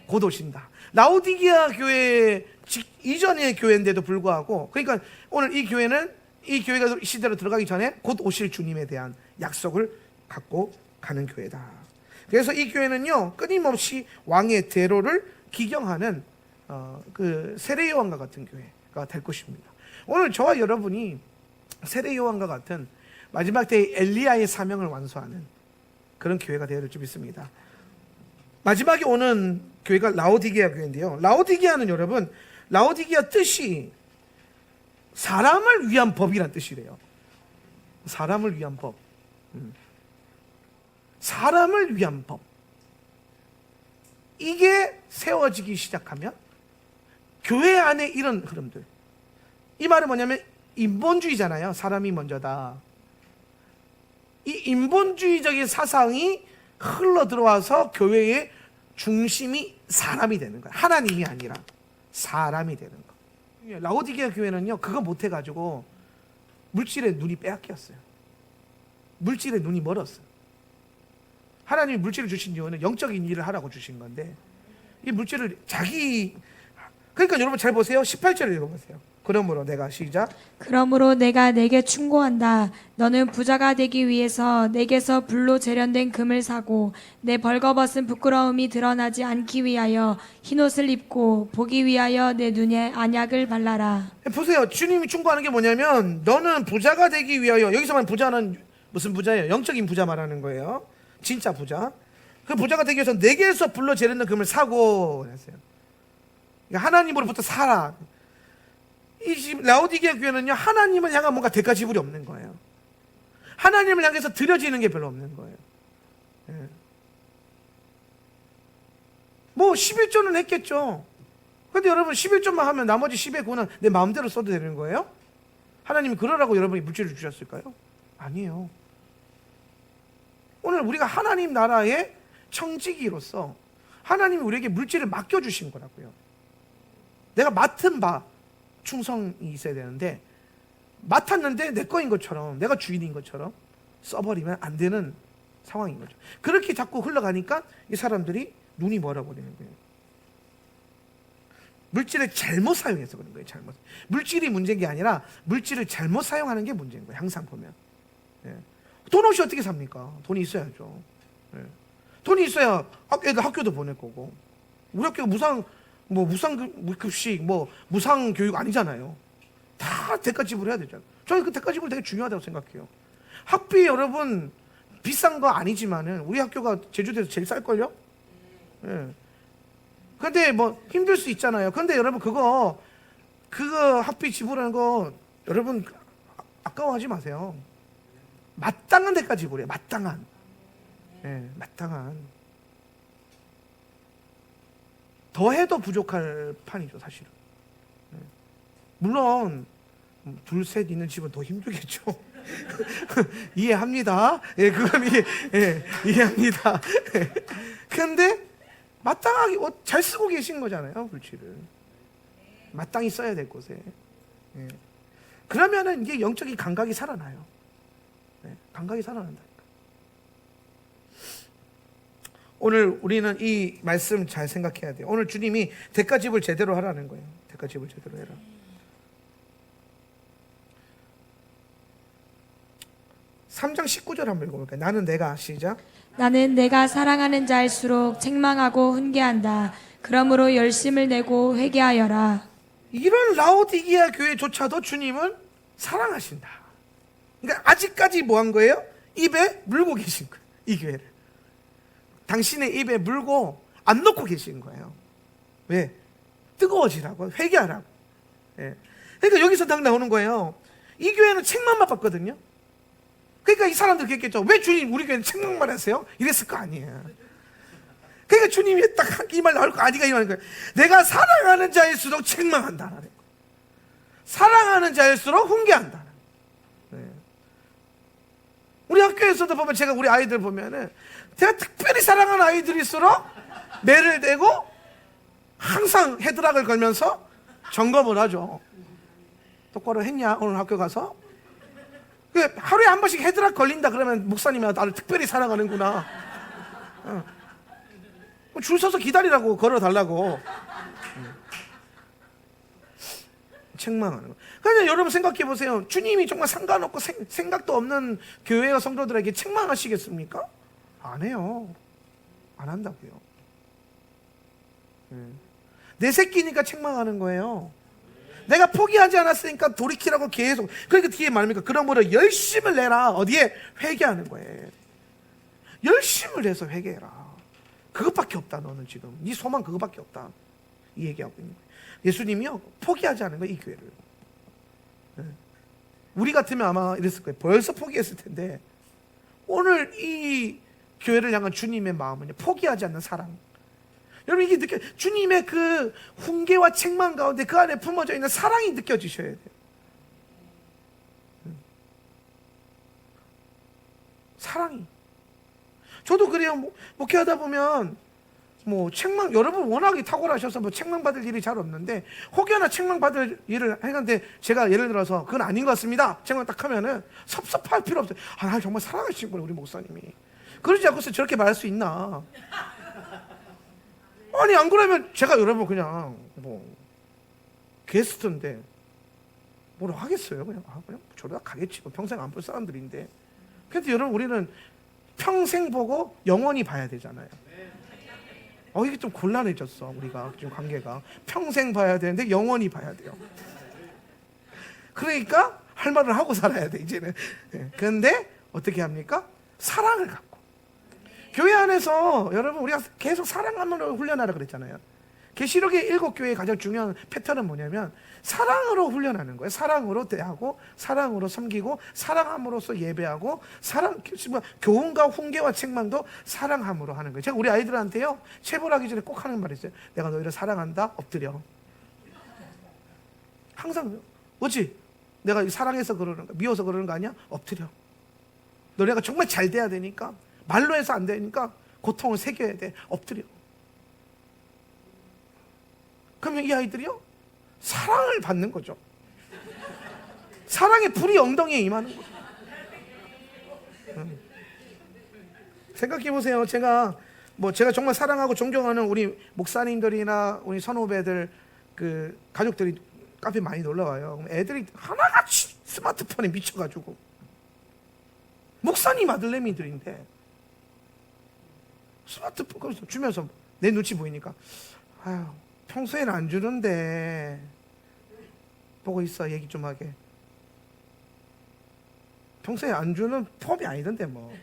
[SPEAKER 1] 곧 오신다. 라오디게아 교회 이전의 교회인데도 불구하고, 그러니까 오늘 이 교회는 이 교회가 시대로 들어가기 전에 곧 오실 주님에 대한 약속을 갖고 가는 교회다. 그래서 이 교회는요, 끊임없이 왕의 대로를 기경하는 그 세례 요한과 같은 교회가 될 것입니다. 오늘 저와 여러분이 세례 요한과 같은 마지막 때의 엘리야의 사명을 완수하는 그런 교회가 되어야 될 줄 믿습니다. 마지막에 오는 교회가 라오디게아 교회인데요. 라오디게아는 여러분, 라오디게아 뜻이 사람을 위한 법이란 뜻이래요. 사람을 위한 법. 사람을 위한 법. 이게 세워지기 시작하면 교회 안에 이런 흐름들. 이 말은 뭐냐면 인본주의잖아요. 사람이 먼저다. 이 인본주의적인 사상이 흘러 들어와서 교회의 중심이 사람이 되는 거예요. 하나님이 아니라 사람이 되는 거예요. 라오디게아 교회는요, 그거 못해가지고 물질에 눈이 빼앗겼어요. 물질에 눈이 멀었어요. 하나님이 물질을 주신 이유는 영적인 일을 하라고 주신 건데, 이 물질을 그러니까 여러분 잘 보세요. 18절을 읽어보세요. 그러므로 내가 시작.
[SPEAKER 2] 그러므로 내가 내게 충고한다. 너는 부자가 되기 위해서 내게서 불로 재련된 금을 사고 내 벌거벗은 부끄러움이 드러나지 않기 위하여 흰옷을 입고 보기 위하여 내 눈에 안약을 발라라.
[SPEAKER 1] 보세요. 주님이 충고하는 게 뭐냐면, 너는 부자가 되기 위하여, 여기서만 부자는 무슨 부자예요? 영적인 부자 말하는 거예요. 진짜 부자. 그 부자가 되기 위해서 내게서 불로 재련된 금을 사고 그랬어요. 그러니까 하나님으로부터 사라. 이 라오디게아 교회는요, 하나님을 향한 뭔가 대가 지불이 없는 거예요. 하나님을 향해서 드려지는 게 별로 없는 거예요. 예. 뭐 11조는 했겠죠. 근데 여러분 11조만 하면 나머지 10의 9는 내 마음대로 써도 되는 거예요? 하나님이 그러라고 여러분이 물질을 주셨을까요? 아니에요. 오늘 우리가 하나님 나라의 청지기로서 하나님이 우리에게 물질을 맡겨주신 거라고요. 내가 맡은 바 충성이 있어야 되는데, 맡았는데 내 거인 것처럼, 내가 주인인 것처럼 써버리면 안 되는 상황인 거죠. 그렇게 자꾸 흘러가니까 이 사람들이 눈이 멀어버리는 거예요. 물질을 잘못 사용해서 그런 거예요. 물질이 문제인 게 아니라 물질을 잘못 사용하는 게 문제인 거예요. 항상 보면. 예. 돈 없이 어떻게 삽니까? 돈이 있어야죠. 예. 돈이 있어야 애들 학교도 보낼 거고. 우리 학교가 무상급식, 무상 교육 아니잖아요. 다 대가 지불해야 되잖아요. 저는 그 대가 지불 되게 중요하다고 생각해요. 학비 여러분 비싼 거 아니지만은 우리 학교가 제주도에서 제일 쌀걸요? 예. 근데 힘들 수 있잖아요. 근데 여러분 그거 학비 지불하는 거 여러분 아까워하지 마세요. 마땅한 대가 지불해요. 마땅한. 예, 마땅한. 더 해도 부족할 판이죠, 사실은. 예. 물론 둘, 셋 있는 집은 더 힘들겠죠. 이해합니다. 예, 그건 이해합니다. 그런데 마땅하게 잘 쓰고 계신 거잖아요, 물질을. 마땅히 써야 될 곳에. 예. 그러면은 이게 영적인 감각이 살아나요. 예, 감각이 살아난다니까. 오늘 우리는 이 말씀 잘 생각해야 돼요. 오늘 주님이 대가집을 제대로 하라는 거예요. 대가집을 제대로 해라. (3장 19절) 한번 읽어볼까요? 나는 내가 시작.
[SPEAKER 2] 나는 내가 사랑하는 자일수록 책망하고 훈계한다. 그러므로 열심을 내고 회개하여라.
[SPEAKER 1] 이런 라오디게아 교회조차도 주님은 사랑하신다. 그러니까 아직까지 뭐 한 거예요? 입에 물고 계신 거예요. 이 교회를 당신의 입에 물고 안 넣고 계신 거예요. 왜? 뜨거워지라고, 회개하라고. 예. 그러니까 여기서 딱 나오는 거예요. 이 교회는 책망만 받거든요. 그러니까 이 사람들 그랬겠죠. 왜 주님 우리 교회는 책망만 하세요? 이랬을 거 아니에요. 그러니까 주님이 딱 이 말 나올 거 아니가 이 말인 거예요. 내가 사랑하는 자일수록 책망한다. 사랑하는 자일수록 훈계한다. 네. 우리 학교에서도 보면 제가 우리 아이들 보면은 제가 특별히 사랑하는 아이들일수록 매를 대고 항상 헤드락을 걸면서 점검을 하죠. 똑바로 했냐 오늘 학교 가서? 하루에 한 번씩 헤드락 걸린다 그러면 목사님이 나를 특별히 사랑하는구나. 줄 서서 기다리라고, 걸어달라고. 책망하는 거예요. 그러니까 여러분 생각해 보세요. 주님이 정말 상관없고 생각도 없는 교회와 성도들에게 책망하시겠습니까? 안 해요. 안 한다고요. 내 새끼니까 책망하는 거예요. 내가 포기하지 않았으니까 돌이키라고 계속. 그러니까 뒤에 말합니까? 그러므로 열심을 내라. 어디에? 회개하는 거예요. 열심을 내서 회개해라. 그것밖에 없다. 너는 지금 네 소망 그것밖에 없다. 이 얘기하고 있는 거예요. 예수님이요 포기하지 않은 거예요. 이 교회를. 우리 같으면 아마 이랬을 거예요. 벌써 포기했을 텐데 오늘 이 교회를 향한 주님의 마음은 포기하지 않는 사랑. 여러분 이게 주님의 그 훈계와 책망 가운데 그 안에 품어져 있는 사랑이 느껴지셔야 돼요. 사랑이. 저도 그래요. 목회하다 보면 책망, 여러분 워낙에 탁월하셔서 책망 받을 일이 잘 없는데 혹여나 책망 받을 일을 하는데 제가 예를 들어서 그건 아닌 것 같습니다. 책망 딱 하면은 섭섭할 필요 없어요. 날 정말 사랑하시는구나 우리 목사님이. 그러지 않고서 저렇게 말할 수 있나? 아니 안 그러면 제가 여러분 그냥 게스트인데 뭐라 하겠어요? 그냥 저러다 가겠지. 평생 안 볼 사람들인데. 근데 여러분 우리는 평생 보고 영원히 봐야 되잖아요. 이게 좀 곤란해졌어. 우리가 지금 관계가 평생 봐야 되는데 영원히 봐야 돼요. 그러니까 할 말을 하고 살아야 돼 이제는. 그런데 어떻게 합니까? 사랑을 갖고 교회 안에서 여러분 우리가 계속 사랑하는 훈련하라 그랬잖아요. 계시록의 7교회의 가장 중요한 패턴은 뭐냐면 사랑으로 훈련하는 거예요. 사랑으로 대하고 사랑으로 섬기고 사랑함으로써 예배하고 교훈과 훈계와 책망도 사랑함으로 하는 거예요. 제가 우리 아이들한테요 체벌하기 전에 꼭 하는 말이 있어요. 내가 너희를 사랑한다. 엎드려. 항상 뭐지? 내가 사랑해서 그러는 거 미워서 그러는 거 아니야? 엎드려. 너네가 정말 잘 돼야 되니까 말로 해서 안 되니까 고통을 새겨야 돼. 엎드려. 그러면 이 아이들이요 사랑을 받는 거죠. 사랑의 불이 엉덩이에 임하는 거죠. 생각해 보세요. 제가 정말 사랑하고 존경하는 우리 목사님들이나 우리 선후배들 그 가족들이 카페 많이 놀러 와요. 애들이 하나같이 스마트폰에 미쳐가지고 목사님 아들내미들인데 스마트폰 주면서 내 눈치 보이니까 아유. 평소에는 안 주는데 보고 있어. 얘기 좀 하게. 평소에 안 주는 폼이 아니던데 뭐.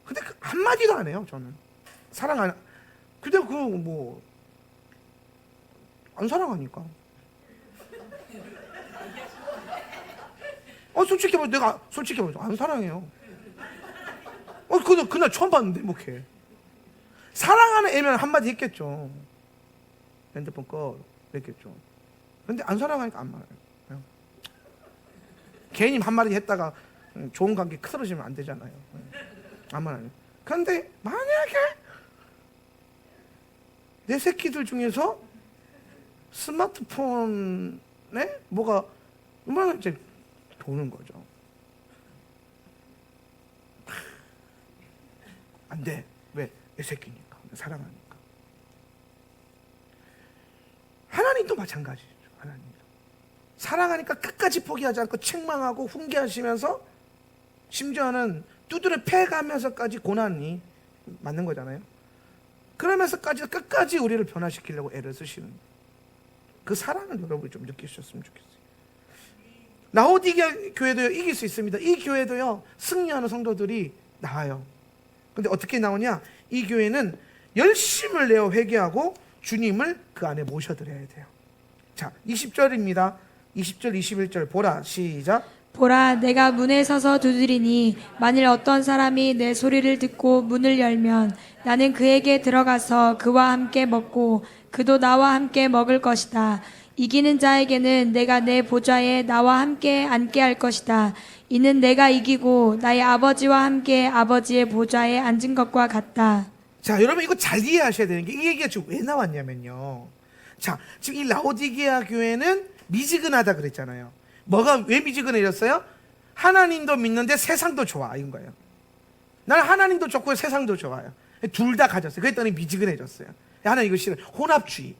[SPEAKER 1] 근데 한마디도 안 해요. 저는 사랑 안. 근데 안 사랑하니까. 솔직히 내가 안 사랑해요. 그날 처음 봤는데 목회. 사랑하는 애면 한마디 했겠죠. 핸드폰 꺼 그랬겠죠. 근데 안 사랑하니까 안 말해요. 괜히 한마디 했다가 좋은 관계 틀어지면 안 되잖아요. 안 말해요. 그런데 만약에 내 새끼들 중에서 스마트폰에 뭐가 얼마나 이제 도는 거죠. 안 돼. 왜? 내 새끼니까. 사랑하니까. 하나님도 마찬가지죠. 하나님도 사랑하니까 끝까지 포기하지 않고 책망하고 훈계하시면서 심지어는 두드려 패가면서까지 고난이 맞는 거잖아요. 그러면서까지 끝까지 우리를 변화시키려고 애를 쓰시는 그 사랑을 여러분이 좀 느끼셨으면 좋겠어요. 라오디게아 교회도요 이길 수 있습니다. 이 교회도요 승리하는 성도들이 나와요. 근데 어떻게 나오냐? 이 교회는 열심을 내어 회개하고 주님을 그 안에 모셔드려야 돼요. 자, 20절입니다. 20절, 21절 보라. 시작.
[SPEAKER 2] 보라, 내가 문에 서서 두드리니 만일 어떤 사람이 내 소리를 듣고 문을 열면 나는 그에게 들어가서 그와 함께 먹고 그도 나와 함께 먹을 것이다. 이기는 자에게는 내가 내 보좌에 나와 함께 앉게 할 것이다. 이는 내가 이기고 나의 아버지와 함께 아버지의 보좌에 앉은 것과 같다.
[SPEAKER 1] 자, 여러분 이거 잘 이해하셔야 되는 게 이 얘기가 지금 왜 나왔냐면요. 자, 지금 이 라오디게아 교회는 미지근하다 그랬잖아요. 뭐가 왜 미지근해졌어요? 하나님도 믿는데 세상도 좋아 이건 거예요. 나는 하나님도 좋고 세상도 좋아요. 둘 다 가졌어요. 그랬더니 미지근해졌어요. 하나님 이거 싫어요. 혼합주의.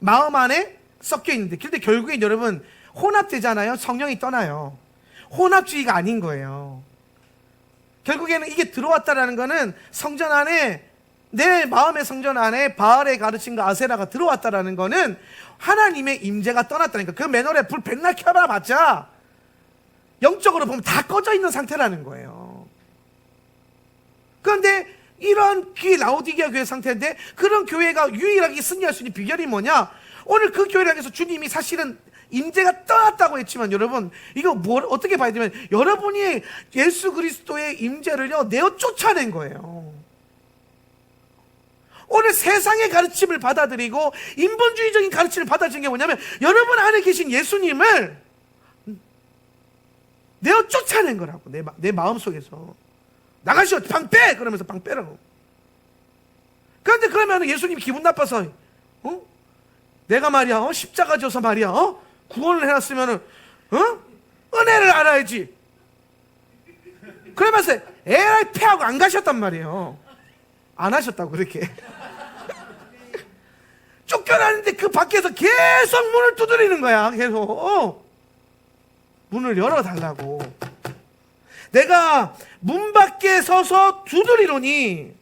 [SPEAKER 1] 마음 안에 섞여 있는데, 근데 결국엔 여러분 혼합되잖아요. 성령이 떠나요. 혼합주의가 아닌 거예요. 결국에는 이게 들어왔다라는 거는 성전 안에, 내 마음의 성전 안에 바알의 가르침과 아세라가 들어왔다라는 거는 하나님의 임재가 떠났다니까. 그 맨홀에 불 백날 켜봐 봤자 영적으로 보면 다 꺼져 있는 상태라는 거예요. 그런데 이런 라오디게아 교회 상태인데, 그런 교회가 유일하게 승리할 수 있는 비결이 뭐냐? 오늘 그 교회를 향해서 주님이 사실은 임재가 떠났다고 했지만, 여러분 이거 뭘 어떻게 봐야 되면, 여러분이 예수 그리스도의 임재를요 내어 쫓아낸 거예요. 오늘 세상의 가르침을 받아들이고 인본주의적인 가르침을 받아들인 게 뭐냐면, 여러분 안에 계신 예수님을 내어 쫓아낸 거라고. 내 마음속에서 나가시오, 방 빼! 그러면서 방 빼라고. 그런데 그러면 예수님이 기분 나빠서, 내가 말이야, 십자가 져서 말이야, 구원을 해놨으면은, 은혜를 알아야지. 그러면서 에라이 패하고 안 가셨단 말이에요. 안 하셨다고, 그렇게. 쫓겨나는데 그 밖에서 계속 문을 두드리는 거야. 계속 문을 열어달라고. 내가 문 밖에 서서 두드리노니,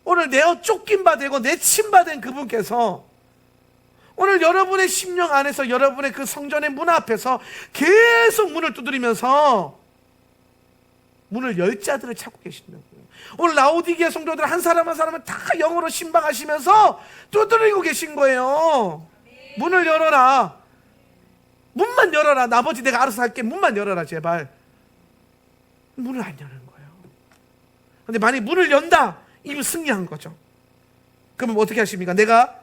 [SPEAKER 1] 오늘 내어 쫓긴 바 되고 내친 바 된 그분께서 오늘 여러분의 심령 안에서, 여러분의 그 성전의 문 앞에서 계속 문을 두드리면서 문을 열 자들을 찾고 계신다고요. 오늘 라오디게아 성도들 한 사람 한 사람은 다 영어로 신방하시면서 두드리고 계신 거예요. 문을 열어라. 문만 열어라. 나머지 내가 알아서 할게. 문만 열어라, 제발. 문을 안 여는 거예요. 근데 만약 문을 연다, 이미 승리한 거죠. 그러면 어떻게 하십니까? 내가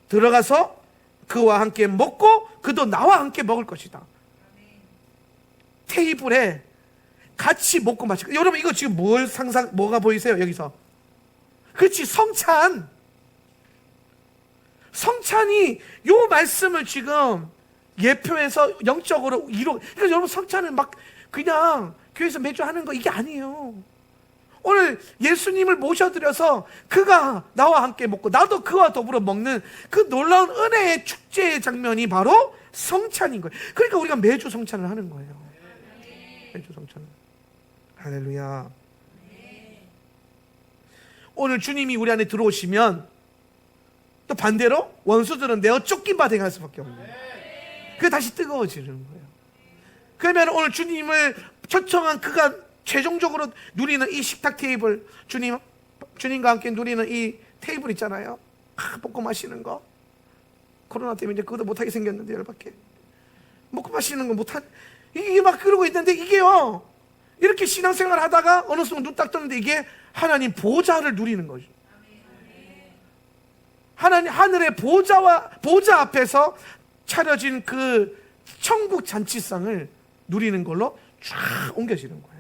[SPEAKER 1] 들어가서 그와 함께 먹고 그도 나와 함께 먹을 것이다. 테이블에 같이 먹고 마시고. 여러분 이거 지금 뭐가 보이세요? 여기서 그렇지, 성찬이 요 말씀을 지금 예표해서 영적으로 그러니까 여러분 성찬은 막 그냥 교회에서 매주 하는 거 이게 아니에요. 오늘 예수님을 모셔드려서 그가 나와 함께 먹고 나도 그와 더불어 먹는 그 놀라운 은혜의 축제의 장면이 바로 성찬인 거예요. 그러니까 우리가 매주 성찬을 하는 거예요. 매주 성찬을. 할렐루야. 오늘 주님이 우리 안에 들어오시면 또 반대로 원수들은 내어 쫓긴 바 되게 할 수밖에 없는 거예요. 그게 다시 뜨거워지는 거예요. 그러면 오늘 주님을 초청한 그가 최종적으로 누리는 이 식탁 테이블, 주님과 함께 누리는 이 테이블 있잖아요. 먹고 마시는 거. 코로나 때문에 이제 그것도 못하게 생겼는데, 열받게. 먹고 마시는 거 이게 막 그러고 있는데, 이게요, 이렇게 신앙생활 하다가 어느 순간 눈 딱 뜨는데 이게 하나님 보좌를 누리는 거죠. 하나님 하늘의 보좌 앞에서 차려진 그 천국 잔치상을 누리는 걸로 쫙 옮겨지는 거예요.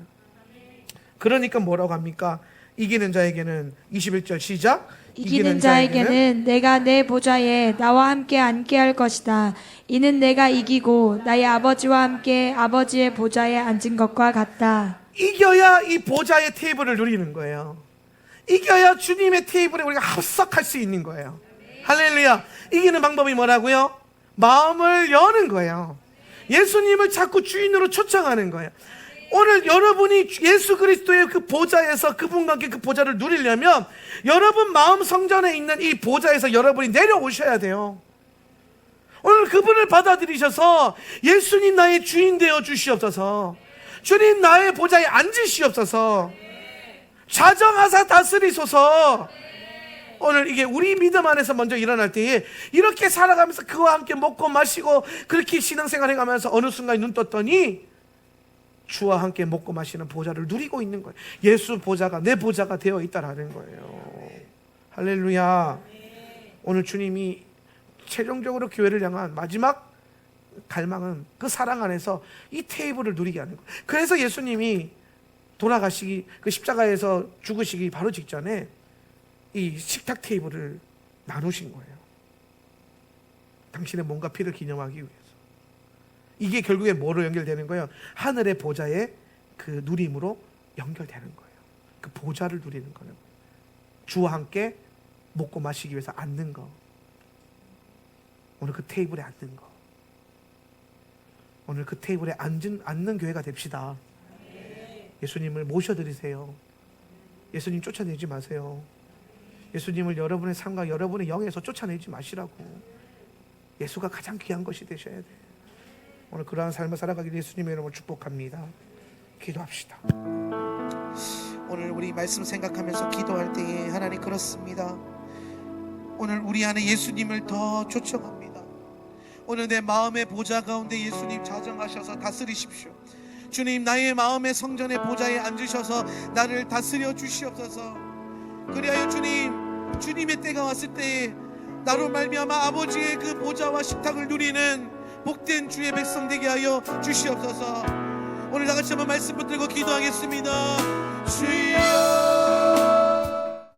[SPEAKER 1] 그러니까 뭐라고 합니까? 이기는 자에게는 21절 시작.
[SPEAKER 2] 이기는 자에게는 내가 내 보좌에 나와 함께 앉게 할 것이다. 이는 내가 이기고 나의 아버지와 함께 아버지의 보좌에 앉은 것과 같다.
[SPEAKER 1] 이겨야 이 보좌의 테이블을 누리는 거예요. 이겨야 주님의 테이블에 우리가 합석할 수 있는 거예요. 할렐루야. 이기는 방법이 뭐라고요? 마음을 여는 거예요. 예수님을 자꾸 주인으로 초청하는 거예요. 오늘 여러분이 예수 그리스도의 그 보좌에서 그분과 함께 그 보좌를 누리려면 여러분 마음 성전에 있는 이 보좌에서 여러분이 내려오셔야 돼요. 오늘 그분을 받아들이셔서 예수님 나의 주인 되어 주시옵소서. 주님 나의 보좌에 앉으시옵소서. 자정하사 다스리소서. 오늘 이게 우리 믿음 안에서 먼저 일어날 때에 이렇게 살아가면서 그와 함께 먹고 마시고 그렇게 신앙생활 해가면서 어느 순간 눈 떴더니 주와 함께 먹고 마시는 보좌를 누리고 있는 거예요. 예수 보좌가 내 보좌가 되어 있다라는 거예요. 할렐루야. 오늘 주님이 최종적으로 교회를 향한 마지막 갈망은 그 사랑 안에서 이 테이블을 누리게 하는 거예요. 그래서 예수님이 돌아가시기, 그 십자가에서 죽으시기 바로 직전에 이 식탁 테이블을 나누신 거예요. 당신의 몸과 피를 기념하기 위해서. 이게 결국에 뭐로 연결되는 거예요? 하늘의 보좌의 그 누림으로 연결되는 거예요. 그 보좌를 누리는 거예요. 주와 함께 먹고 마시기 위해서 앉는 거, 오늘 그 테이블에 앉는 거, 오늘 그 테이블에 앉는 교회가 됩시다. 예수님을 모셔드리세요. 예수님 쫓아내지 마세요. 예수님을 여러분의 삶과 여러분의 영에서 쫓아내지 마시라고. 예수가 가장 귀한 것이 되셔야 돼. 오늘 그러한 삶을 살아가기를 예수님의 이름으로 축복합니다. 기도합시다. 오늘 우리 말씀 생각하면서 기도할 때에 하나님, 그렇습니다. 오늘 우리 안에 예수님을 더 초청합니다. 오늘 내 마음의 보좌 가운데 예수님 자정하셔서 다스리십시오. 주님, 나의 마음의 성전의 보좌에 앉으셔서 나를 다스려 주시옵소서. 그리하여 주님, 주님의 때가 왔을 때에 나로 말미암아 아버지의 그 보좌와 식탁을 누리는 복된 주의 백성 되게 하여 주시옵소서. 오늘 다같이 한번 말씀 붙들고 기도하겠습니다. 주여